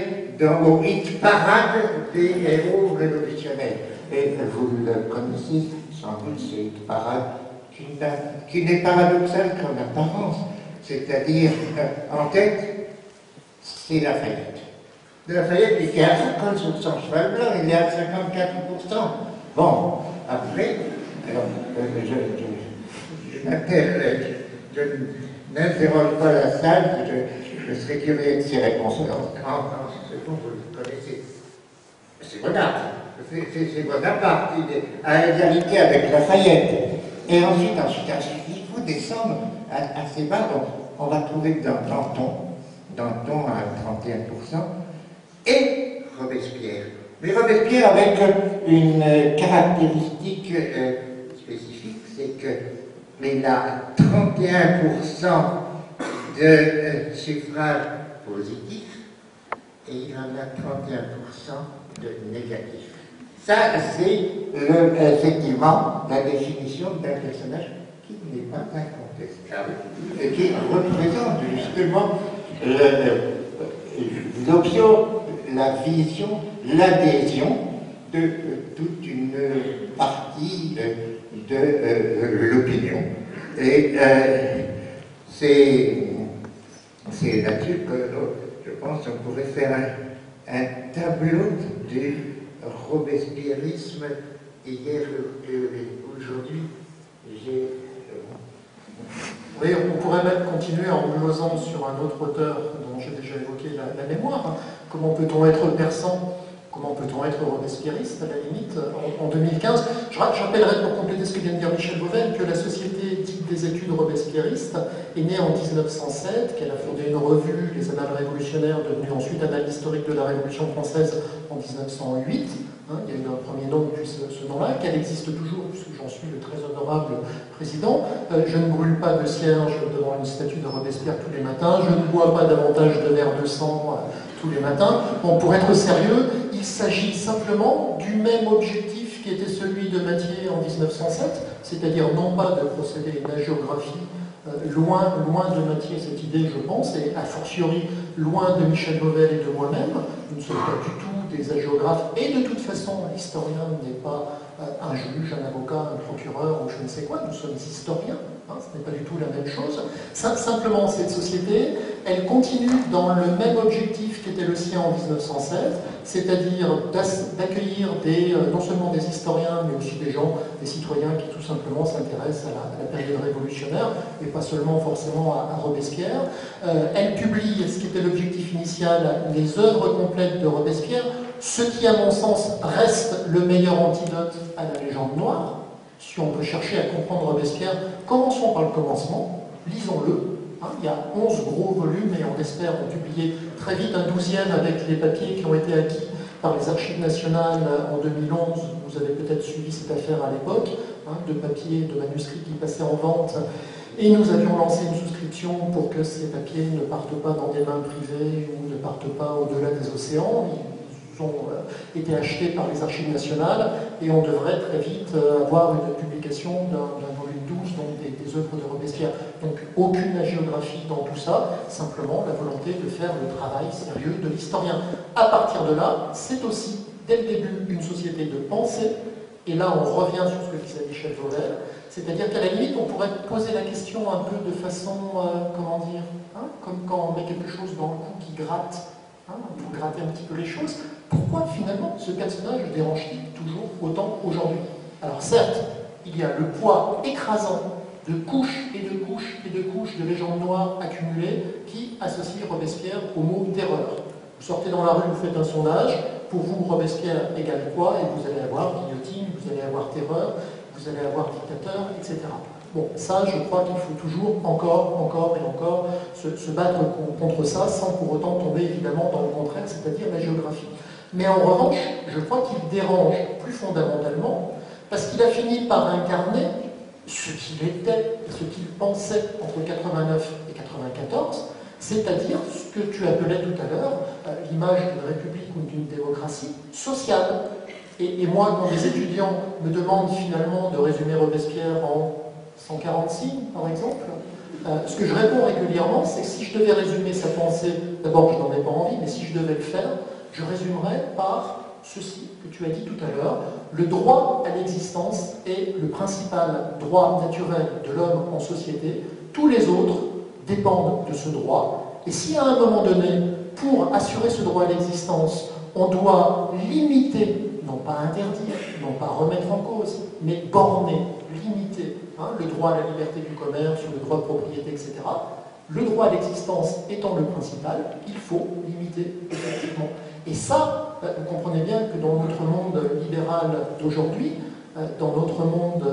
au hit parade des héros révolutionnaires. Et vous le connaissez sans doute, ce hit parade qui n'est paradoxal qu'en apparence, c'est-à-dire en tête, c'est Lafayette. De Lafayette qui est à 50 sur son cheval blanc, il est à 54%. Bon, après, alors, je n'interroge pas la salle, je serais curieux de ces réponses. En second, vous le connaissez. C'est Bonaparte. C'est Bonaparte, il est à égalité avec Lafayette. Et ensuite, il faut descendre assez bas. Donc, on va trouver que Danton à 31%, et Robespierre. Mais Robespierre avec une caractéristique spécifique, c'est qu'il a 31% de suffrages positifs et il en a 31% de négatifs. Ça, c'est effectivement la définition d'un personnage qui n'est pas incontestable et qui représente justement l'option, la vision, l'adhésion de toute une partie de l'opinion. Et c'est là-dessus que je pense qu'on pourrait faire un tableau du robespierrisme hier et aujourd'hui. Oui, on pourrait même continuer en glosant sur un autre auteur dont j'ai déjà évoqué la mémoire. Comment peut-on être persan? Comment peut-on être robespierriste, à la limite, en 2015? Je rappellerai, pour compléter ce que vient de dire Michel Vauvel, que la Société dite des études robespierristes est née en 1907, qu'elle a fondé une revue, les Annales révolutionnaires, devenue ensuite Annales historiques de la Révolution française en 1908. Il y a eu un premier nom puis ce nom-là, qu'elle existe toujours, puisque j'en suis le très honorable président. Je ne brûle pas de cierge devant une statue de Robespierre tous les matins, je ne bois pas davantage de verre de sang tous les matins. Bon, pour être sérieux, il s'agit simplement du même objectif qui était celui de Mathieu en 1907, c'est-à-dire non pas de procéder à une hagiographie, loin de Mathieu cette idée, je pense, et a fortiori loin de Michel Vauvel et de moi-même. Nous ne sommes pas du tout des hagiographes, et de toute façon, l'historien n'est pas un juge, un avocat, un procureur ou je ne sais quoi, nous sommes historiens, ce n'est pas du tout la même chose. Simplement, cette société, elle continue dans le même objectif qu'était le sien en 1907, c'est-à-dire d'accueillir non seulement des historiens, mais aussi des gens, des citoyens qui tout simplement s'intéressent à la période révolutionnaire, et pas seulement forcément à Robespierre. Elle publie, ce qui était l'objectif initial, les œuvres complètes de Robespierre, ce qui, à mon sens, reste le meilleur antidote à la légende noire. Si on veut chercher à comprendre Robespierre, commençons par le commencement, lisons-le. Il y a 11 gros volumes et on espère en publier très vite un 12e avec les papiers qui ont été acquis par les Archives nationales en 2011. Vous avez peut-être suivi cette affaire à l'époque, de papiers, de manuscrits qui passaient en vente. Et nous avions lancé une souscription pour que ces papiers ne partent pas dans des mains privées ou ne partent pas au-delà des océans. Ils ont été achetés par les Archives nationales et on devrait très vite avoir une publication d'un volume 12, donc des œuvres de Robespierre. Donc aucune hagiographie dans tout ça, simplement la volonté de faire le travail sérieux de l'historien. À partir de là, c'est aussi, dès le début, une société de pensée. Et là, on revient sur ce que disait Michel Vauvel, c'est-à-dire qu'à la limite, on pourrait poser la question un peu de façon, comment dire, comme quand on met quelque chose dans le cou qui gratte, pour gratter un petit peu les choses. Pourquoi finalement ce personnage dérange-t-il toujours autant aujourd'hui? Alors certes, il y a le poids écrasant de couches et de couches et de couches de légendes noires accumulées qui associent Robespierre au mot terreur. Vous sortez dans la rue, vous faites un sondage, pour vous Robespierre égale quoi? Et vous allez avoir guillotine, vous allez avoir terreur, vous allez avoir dictateur, etc. Bon, ça, je crois qu'il faut toujours encore et encore se battre contre ça, sans pour autant tomber évidemment dans le contraire, c'est-à-dire la géographie. Mais en revanche, je crois qu'il dérange plus fondamentalement, parce qu'il a fini par incarner ce qu'il était, ce qu'il pensait entre 89 et 94, c'est-à-dire ce que tu appelais tout à l'heure l'image d'une république ou d'une démocratie sociale. Et moi, quand les étudiants me demandent finalement de résumer Robespierre en 140 signes, par exemple, ce que je réponds régulièrement, c'est que si je devais résumer sa pensée, d'abord je n'en ai pas envie, mais si je devais le faire, je résumerais par ceci que tu as dit tout à l'heure: le droit à l'existence est le principal droit naturel de l'homme en société, tous les autres dépendent de ce droit, et si à un moment donné, pour assurer ce droit à l'existence, on doit limiter, non pas interdire, non pas remettre en cause, mais borner, limiter le droit à la liberté du commerce, le droit de propriété, etc., Le droit d'existence étant le principal, il faut limiter, effectivement. Et ça, vous comprenez bien que dans notre monde libéral d'aujourd'hui, dans notre monde,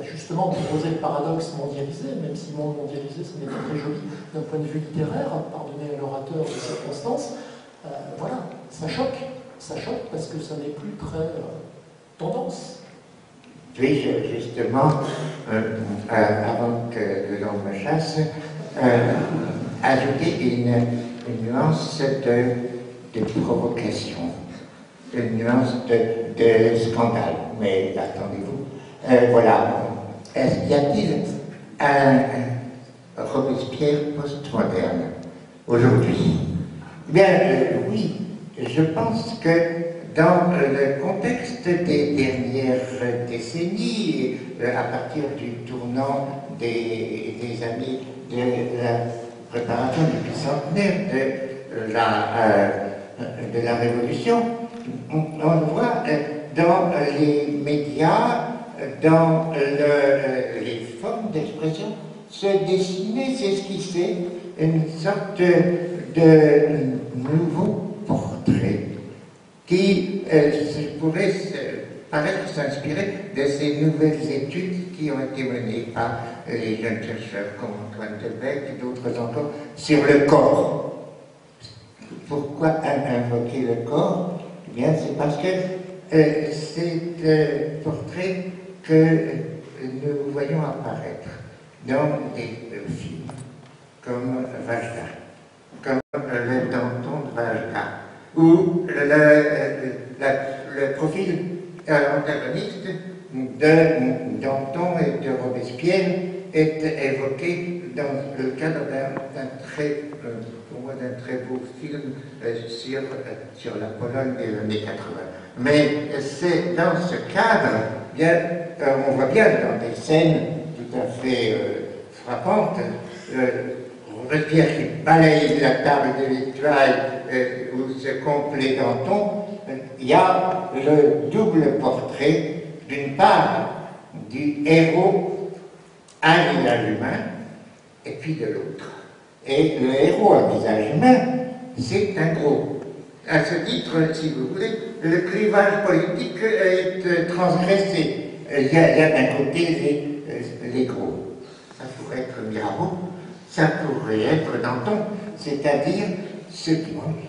justement, pour poser le paradoxe mondialisé, même si monde mondialisé, ce n'est pas très joli d'un point de vue littéraire, pardonnez à l'orateur de circonstance, voilà, ça choque parce que ça n'est plus très tendance. Oui, justement, avant que l'on me chasse, ajouter une nuance de provocation, une nuance de scandale. Mais attendez-vous, voilà. Y a-t-il un Robespierre postmoderne aujourd'hui? Bien, oui, je pense que dans le contexte des dernières décennies, à partir du tournant des années de la préparation du bicentenaire de la Révolution, on voit dans les médias, dans les formes d'expression, se dessiner, s'esquisser une sorte de nouveau portrait qui pourrait paraître s'inspirer de ces nouvelles études qui ont été menées par les jeunes chercheurs comme Antoine Delbecq et d'autres encore sur le corps. Pourquoi invoquer le corps? Eh bien, c'est parce que c'est un portrait que nous voyons apparaître dans des films comme Vajda, comme le Danton de Vajda, où le profil antagoniste de Danton et de Robespierre est évoqué dans le cadre d'un très beau film sur la Pologne des années 80. Mais c'est dans ce cadre, bien, on voit bien dans des scènes tout à fait frappantes, Robespierre qui balaye la table de victuailles où se complaît Danton, il y a le double portrait, d'une part, du héros à visage humain, et puis de l'autre. Et le héros à visage humain, c'est un gros. À ce titre, si vous voulez, le clivage politique est transgressé. Il y a d'un côté les gros. Ça pourrait être Mirabeau, ça pourrait être Danton, c'est-à-dire ceux qui mangent,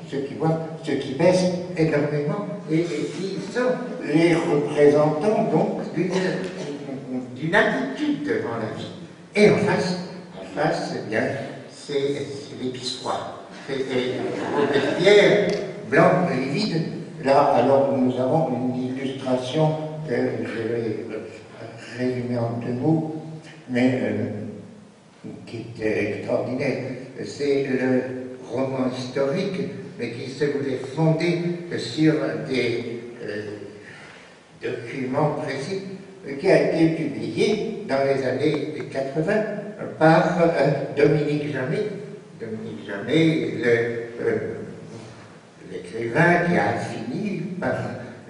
ceux qui baissent énormément et qui sont les représentants donc d'une attitude devant la vie. Et en face, eh bien, c'est l'épistoire. Et Robespierre, blanc et livide, là, alors nous avons une illustration que je vais résumer en 2 mots, mais qui est extraordinaire. C'est le roman historique, mais qui se voulait fonder sur des documents précis, qui a été publié dans les années 80 par Dominique Jamais. Dominique Jamais, l'écrivain qui a fini par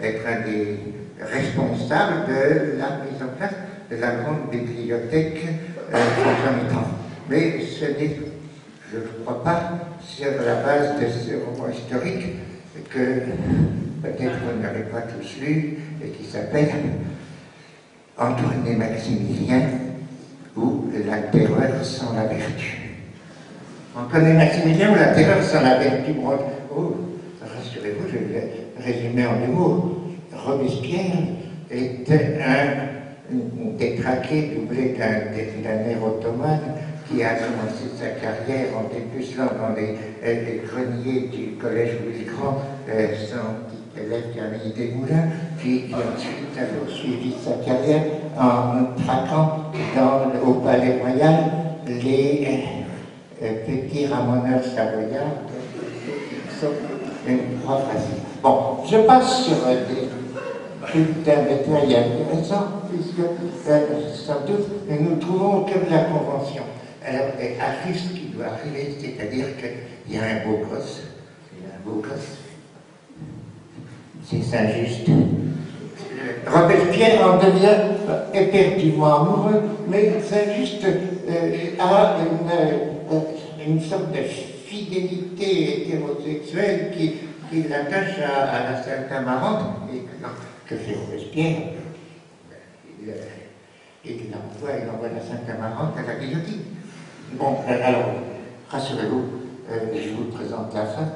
être un des responsables de la mise en place de la grande bibliothèque François Mitterrand. Mais ce n'est, je ne crois pas, sur la base de ce roman historique que peut-être vous n'avez pas tous lu et qui s'appelle Antoine et Maximilien ou La terreur sans la vertu. Antoine et Maximilien ou La terreur sans la vertu. Oh, rassurez-vous, je vais résumer en 2 mots. Robespierre était un détraqué doublé d'un érotomane qui a commencé sa carrière en dépucelant dans les greniers du collège Louis-le-Grand, son élève Camille Desmoulins, puis qui ensuite a poursuivi sa carrière en traquant au Palais Royal les petits ramoneurs savoyards qui sont une proie facile. Bon, je passe sur des trucs d'un détail intéressant, puisque sans doute nous trouvons que la Convention. Alors, arrive ce qui doit arriver, c'est-à-dire qu'il y a un beau gosse, c'est injuste. Robespierre en devient éperdument amoureux, mais Saint-Just a une sorte de fidélité hétérosexuelle qui l'attache à la Sainte Amarante. Et que fait Robespierre? Il envoie la Sainte Amarante à la guillotine. Bon, alors, rassurez-vous, je vous présente la fin.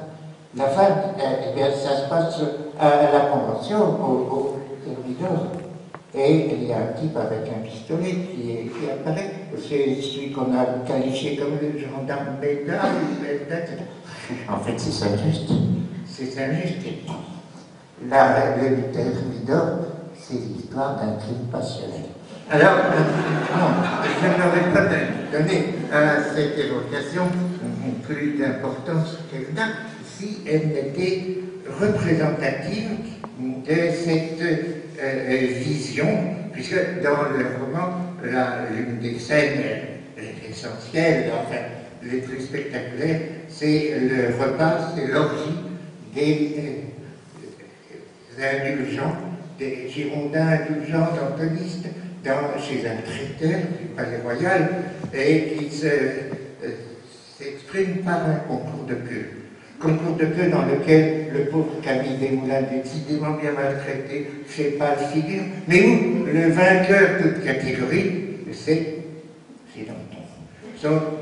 La fin, eh bien, ça se passe à la Convention, au Thermidor. Et il y a un type avec un pistolet qui apparaît. C'est celui qu'on a qualifié comme le gendarme Belda ou Belda, etc. En fait, c'est Saint-Just. C'est Saint-Just. Là, le Thermidor, c'est l'histoire d'un crime passionnel. Alors, je n'aurais pas donné à cette évocation plus d'importance qu'elle a si elle n'était représentative de cette vision, puisque dans le roman, l'une des scènes essentielles, enfin les plus spectaculaires, c'est le repas, c'est l'orgie des indulgents, des Girondins indulgents antonistes, chez un traiteur du Palais Royal, et qui s'exprime par un concours de queue. Concours de queue dans lequel le pauvre Camille Desmoulins, décidément bien maltraité, fait pas le figure, mais où le vainqueur toute catégorie, c'est Danton.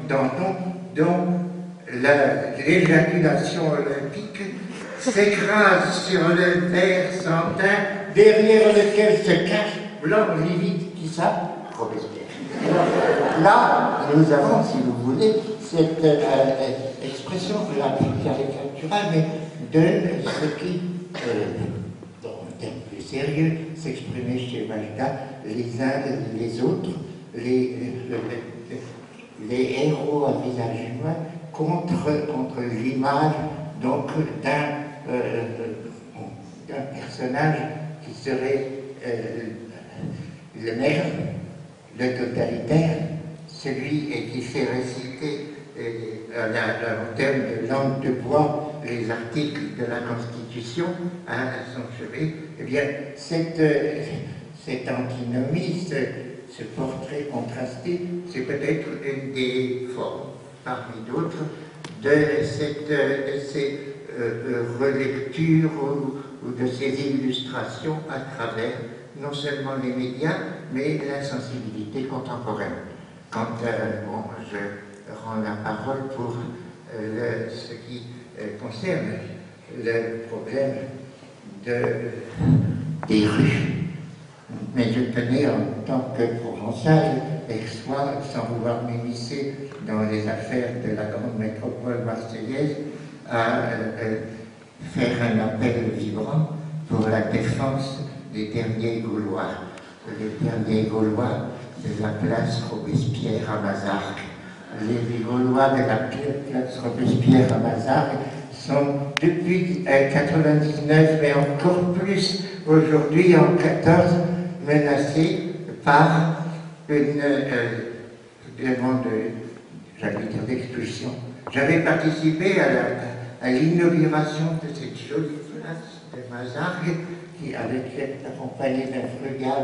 Danton, dont l'éjaculation olympique s'écrase sur le verre sans teint, derrière lequel se cache, blanc, livide, qui ça? Robespierre. Là, nous avons, si vous voulez, cette expression, la plus caricaturale, mais de ce qui, dans un terme plus sérieux, s'exprimait chez Majda, les uns et les autres, les héros à visage humain contre l'image donc d'un personnage qui serait le maire, le totalitaire, celui qui fait réciter en termes de langue de bois les articles de la Constitution à son chevet. Eh bien, cette antinomie, ce portrait contrasté, c'est peut-être une des formes, parmi d'autres, de ces relectures ou de ces illustrations à travers non seulement les médias, mais la sensibilité contemporaine. Quand je rends la parole pour ce qui concerne le problème des rues, mais je tenais en tant que provençal, aixois, sans vouloir m'immiscer dans les affaires de la grande métropole marseillaise, à faire un appel vibrant pour la défense des derniers Gaulois. Les derniers Gaulois de la place Robespierre à Mazargues. Les Gaulois de la place Robespierre à Mazargues sont depuis 1999, mais encore plus aujourd'hui, en 2014, menacés par une demande, j'allais dire, d'expulsion. J'avais participé à l'inauguration de cette jolie place de Mazargues, qui avait été accompagnée d'un frugal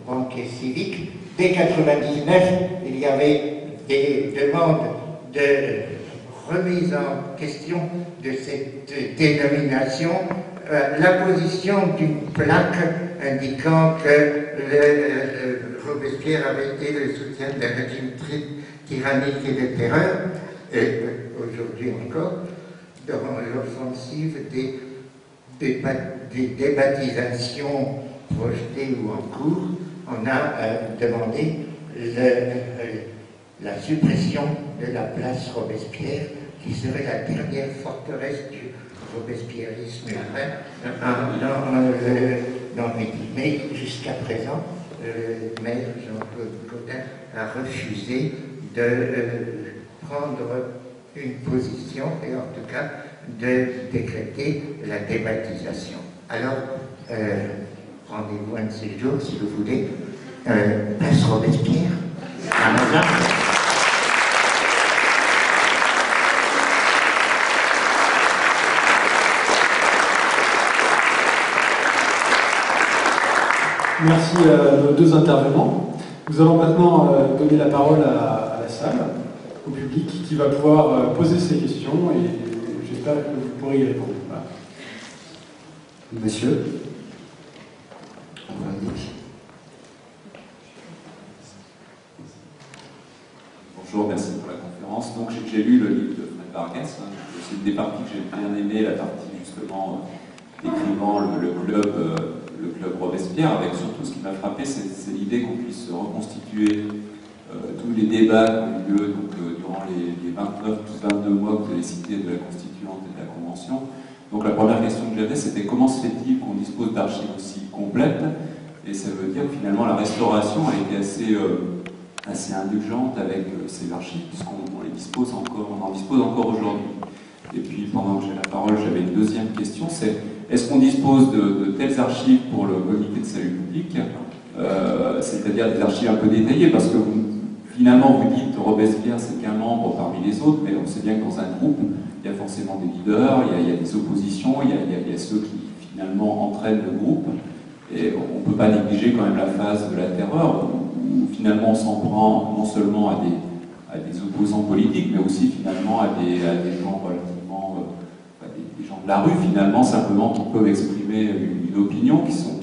banquet civique. Dès 1999, il y avait des demandes de remise en question de cette dénomination, la position d'une plaque indiquant que Robespierre avait été le soutien d'un régime tyrannique et de terreur, et aujourd'hui encore, dans l'offensive des débaptisations projetées ou en cours, on a demandé la suppression de la place Robespierre, qui serait la dernière forteresse du robespierrisme dans le pays. Mais jusqu'à présent, le maire Jean-Claude Gaudin a refusé de prendre une position, et en tout cas de décréter la débaptisation. Alors, rendez-vous un de ces jours, si vous voulez, place Robespierre, à Mazargues. Merci à nos deux intervenants. Nous allons maintenant donner la parole à la salle. au public qui va pouvoir poser ses questions et j'espère que vous pourrez y répondre. Voilà. Monsieur. Bonjour, merci pour la conférence. Donc j'ai lu le livre de Fred Vargas. C'est des parties que j'ai bien aimées, la partie justement décrivant le club Robespierre, avec surtout ce qui m'a frappé, c'est l'idée qu'on puisse reconstituer tous les débats qui ont eu lieu durant les 29 plus 22 mois que vous avez cités de la Constituante et de la Convention. Donc la première question que j'avais, c'était comment se fait-il qu'on dispose d'archives aussi complètes? Et ça veut dire que finalement la restauration a été assez indulgente avec ces archives, puisqu'on les dispose encore, on en dispose encore aujourd'hui. Et puis pendant que j'ai la parole, j'avais une deuxième question, c'est est-ce qu'on dispose de telles archives pour le comité de salut public, c'est-à-dire des archives un peu détaillées, parce que finalement vous dites Robespierre c'est qu'un membre parmi les autres, mais on sait bien que dans un groupe, il y a forcément des leaders, il y a des oppositions, il y a ceux qui finalement entraînent le groupe, et on ne peut pas négliger quand même la phase de la terreur, où finalement on s'en prend non seulement à des opposants politiques, mais aussi finalement à des gens relativement, des gens de la rue finalement, simplement qui peuvent exprimer une opinion, qui sont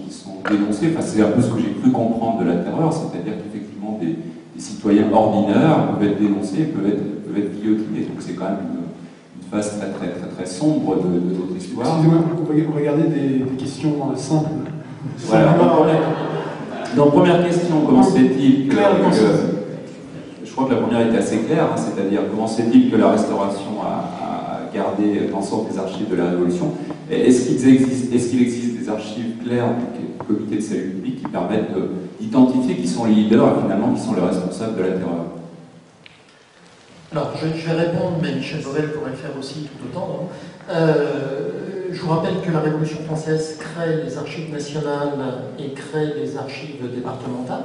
dénoncés. Enfin, c'est un peu ce que j'ai cru comprendre de la terreur, c'est-à-dire qu'effectivement des citoyens ordinaires peuvent être dénoncés, peuvent être guillotinés. Donc c'est quand même une phase très très très très sombre de notre histoire. Excusez-moi, on peut regarder des questions simples. Voilà. Donc première question, comment se fait-il que je crois que la première était assez claire, hein, c'est-à-dire comment se fait-il que la Restauration a gardé l'ensemble des archives de la Révolution? Est-ce qu'il existe des archives claires du comité de salut public qui permettent d'identifier qui sont les leaders et finalement qui sont les responsables de la terreur? Alors, je vais répondre, mais Michel Vauvel pourrait le faire aussi tout autant. Je vous rappelle que la Révolution française crée les archives nationales et crée les archives départementales.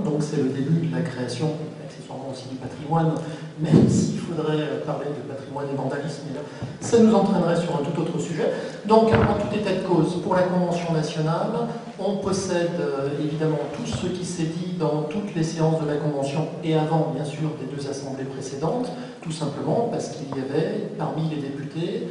Donc c'est le début de la création, accessoirement aussi du patrimoine, même s'il faudrait parler de patrimoine et vandalisme, mais là, ça nous entraînerait sur un tout autre sujet. Donc, en tout état de cause, pour la Convention nationale, on possède évidemment tout ce qui s'est dit dans toutes les séances de la Convention et avant, bien sûr, des deux assemblées précédentes, tout simplement parce qu'il y avait, parmi les députés,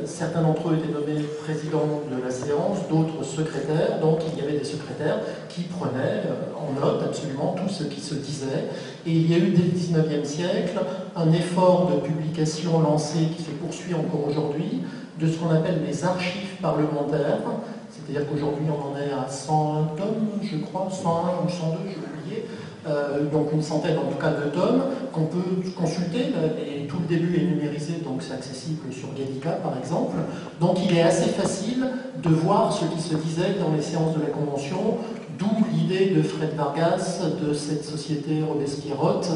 certains d'entre eux étaient nommés présidents de la séance, d'autres secrétaires, donc il y avait des secrétaires qui prenaient en note absolument tout ce qui se disait. Et il y a eu dès le XIXe siècle un effort de publication lancé qui se poursuit encore aujourd'hui, de ce qu'on appelle les archives parlementaires, c'est-à-dire qu'aujourd'hui on en est à 101 tomes, je crois, 101 ou 102, j'ai oublié, donc une centaine en tout cas de tomes qu'on peut consulter, et tout le début est numérisé, donc c'est accessible sur Gallica par exemple. Donc il est assez facile de voir ce qui se disait dans les séances de la Convention, d'où l'idée de Fred Vargas, de cette société robespierrote,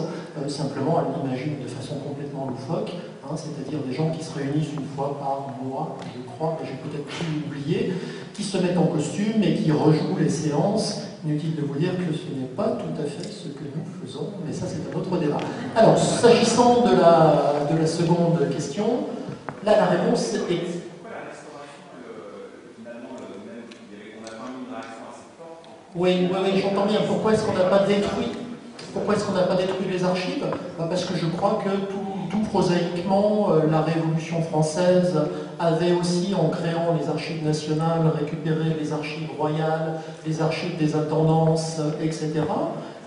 simplement elle l'imagine de façon complètement loufoque, c'est-à-dire des gens qui se réunissent une fois par mois, je crois, mais j'ai peut-être pu l'oublier, qui se mettent en costume et qui rejouent les séances. Inutile de vous dire que ce n'est pas tout à fait ce que nous faisons, mais ça c'est un autre débat. Alors, s'agissant de la seconde question, là la réponse est... Pourquoi la restauration, finalement, même, je dirais qu'on a quand même une réaction assez forte. Oui, j'entends bien. Pourquoi est-ce qu'on n'a pas détruit les archives? Parce que je crois que tout prosaïquement, la Révolution française avait aussi, en créant les archives nationales, récupéré les archives royales, les archives des intendances, etc.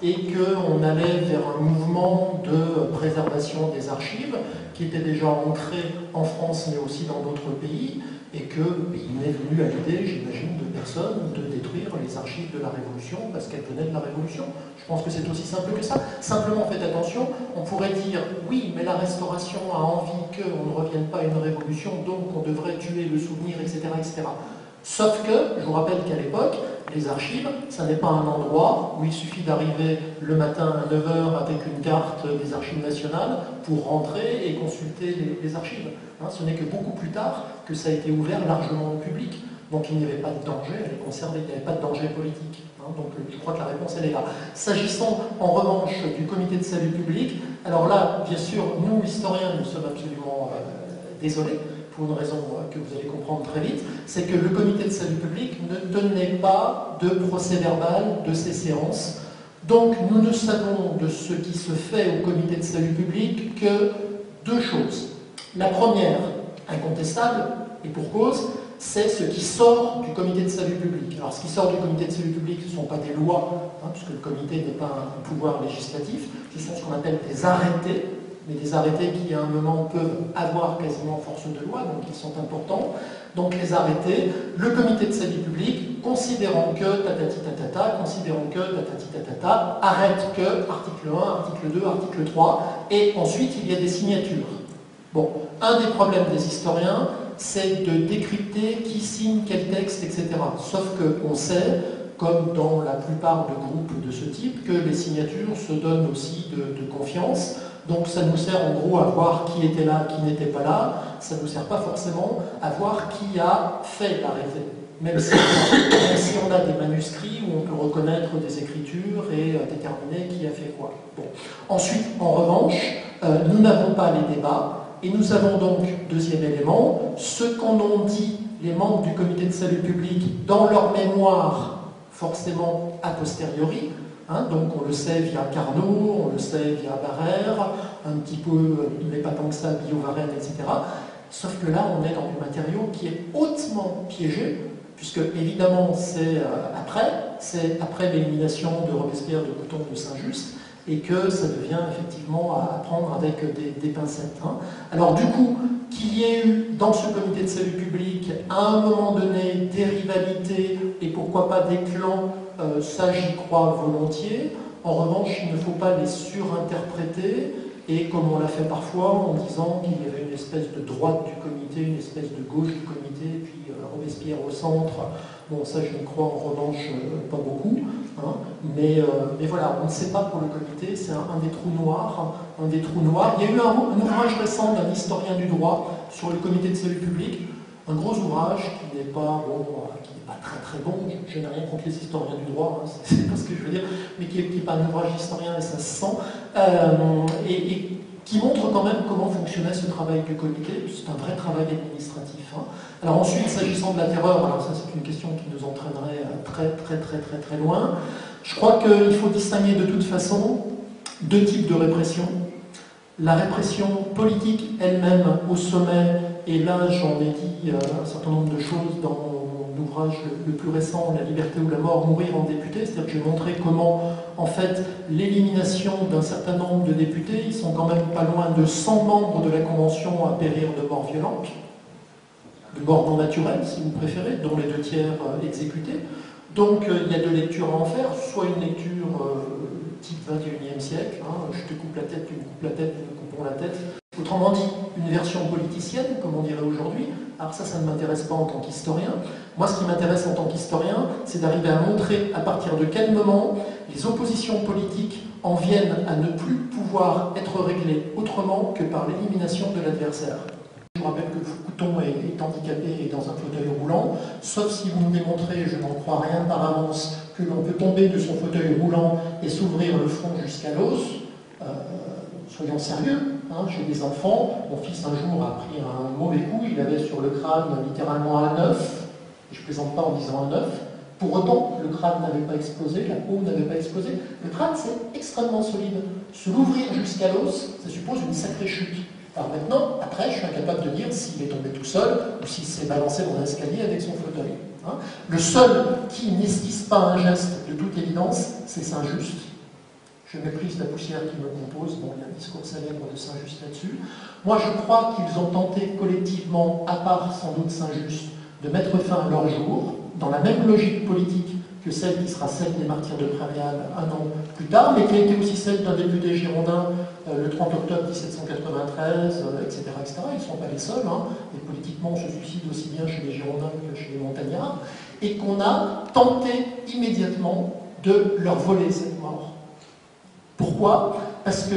Et qu'on allait vers un mouvement de préservation des archives qui était déjà ancré en France, mais aussi dans d'autres pays, et qu'il m'est venu à l'idée, j'imagine, de personnes de détruire les archives de la Révolution parce qu'elles venaient de la Révolution. Je pense que c'est aussi simple que ça. Simplement, faites attention, on pourrait dire, oui, mais la Restauration a envie qu'on ne revienne pas à une révolution, donc on devrait tuer le souvenir, etc., etc. Sauf que, je vous rappelle qu'à l'époque, les archives, ça n'est pas un endroit où il suffit d'arriver le matin à 9h avec une carte des archives nationales pour rentrer et consulter les archives. Ce n'est que beaucoup plus tard que ça a été ouvert largement au public. Donc il n'y avait pas de danger à les conserver, il n'y avait pas de danger politique. Donc je crois que la réponse elle est là. S'agissant en revanche du comité de salut public, alors là, bien sûr, nous historiens, nous sommes absolument désolés, pour une raison que vous allez comprendre très vite, c'est que le comité de salut public ne tenait pas de procès-verbal de ces séances. Donc nous ne savons de ce qui se fait au comité de salut public que deux choses. La première, incontestable, et pour cause, c'est ce qui sort du comité de salut public. Alors ce qui sort du comité de salut public, ce ne sont pas des lois, puisque le comité n'est pas un pouvoir législatif, ce sont ce qu'on appelle des arrêtés, mais des arrêtés qui à un moment peuvent avoir quasiment force de loi, donc ils sont importants. Donc les arrêtés, le comité de salut public, considérant que tatati tatata, considérant que tatati tatata, arrête que article 1, article 2, article 3, et ensuite il y a des signatures. Bon, un des problèmes des historiens, c'est de décrypter qui signe quel texte, etc. Sauf qu'on sait, comme dans la plupart de groupes de ce type, que les signatures se donnent aussi de confiance. Donc ça nous sert en gros à voir qui était là, qui n'était pas là. Ça ne nous sert pas forcément à voir qui a fait l'arrêté. Même si on a des manuscrits où on peut reconnaître des écritures et déterminer qui a fait quoi. Bon. Ensuite, en revanche, nous n'avons pas les débats. Et nous avons donc, deuxième élément, ce qu'en ont dit les membres du comité de salut public dans leur mémoire, forcément a posteriori. Donc on le sait via Carnot, on le sait via Barrère, un petit peu, mais pas tant que ça, Billaud-Varenne, etc. Sauf que là, on est dans du matériau qui est hautement piégé, puisque évidemment c'est après l'élimination de Robespierre, de Couthon, de Saint-Just, et que ça devient effectivement à prendre avec des pincettes. Alors du coup, qu'il y ait eu dans ce comité de salut public, à un moment donné, des rivalités, et pourquoi pas des clans, ça j'y crois volontiers. En revanche, il ne faut pas les surinterpréter, et comme on l'a fait parfois, en disant qu'il y avait une espèce de droite du comité, une espèce de gauche du comité, et puis Robespierre au centre. Bon, ça je n'y crois en revanche pas beaucoup. Mais voilà, on ne sait pas pour le comité, c'est un des trous noirs. Il y a eu un ouvrage récent d'un historien du droit sur le comité de salut public, un gros ouvrage qui n'est pas très très bon. Je n'ai rien contre les historiens du droit, c'est pas ce que je veux dire, mais qui n'est pas un ouvrage d'historien et ça se sent, et qui montre quand même comment fonctionnait ce travail du comité. C'est un vrai travail administratif. Alors ensuite, s'agissant de la terreur, alors ça c'est une question qui nous entraînerait très loin. Je crois qu'il faut distinguer de toute façon deux types de répression. La répression politique elle-même au sommet, et là j'en ai dit un certain nombre de choses dans mon ouvrage le plus récent, La liberté ou la mort, mourir en député, c'est-à-dire que j'ai montré comment en fait l'élimination d'un certain nombre de députés, ils sont quand même pas loin de 100 membres de la Convention à périr de mort violente, de mort non naturelle si vous préférez, dont les 2 tiers exécutés. Donc il y a 2 lectures à en faire, soit une lecture type 21e siècle, je te coupe la tête, tu me coupes la tête, nous nous coupons la tête. Autrement dit, une version politicienne, comme on dirait aujourd'hui. Alors ça ne m'intéresse pas en tant qu'historien. Moi, ce qui m'intéresse en tant qu'historien, c'est d'arriver à montrer à partir de quel moment les oppositions politiques en viennent à ne plus pouvoir être réglées autrement que par l'élimination de l'adversaire. Je vous rappelle que Couthon est handicapé et dans un fauteuil roulant, sauf si vous me démontrez, je n'en crois rien par avance, que l'on peut tomber de son fauteuil roulant et s'ouvrir le front jusqu'à l'os. Soyons sérieux, j'ai des enfants, mon fils un jour a pris un mauvais coup, il avait sur le crâne littéralement un œuf, et je ne plaisante pas en disant un œuf, pour autant le crâne n'avait pas explosé, la peau n'avait pas explosé, le crâne c'est extrêmement solide, se l'ouvrir jusqu'à l'os, ça suppose une sacrée chute. Alors maintenant, après, je suis incapable de dire s'il est tombé tout seul ou s'il s'est balancé dans un escalier avec son fauteuil. Le seul qui n'esquisse pas un geste de toute évidence, c'est Saint-Just. Je méprise la poussière qui me compose, bon, il y a un discours célèbre de Saint-Just là-dessus. Moi, je crois qu'ils ont tenté collectivement, à part sans doute Saint-Just, de mettre fin à leur jour, dans la même logique politique que celle qui sera celle des martyrs de Prairial un an plus tard, mais qui a été aussi celle d'un député girondin le 30 octobre 1793, etc., etc. Ils ne sont pas les seuls, et politiquement on se suicide aussi bien chez les girondins que chez les montagnards, et qu'on a tenté immédiatement de leur voler cette mort. Pourquoi? Parce que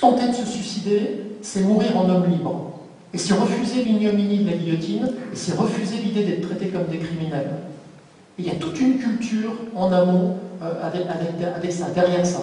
tenter de se suicider, c'est mourir en homme libre. Et c'est refuser l'ignominie de la guillotine, et c'est refuser l'idée d'être traité comme des criminels. Et il y a toute une culture en amont avec ça, derrière ça.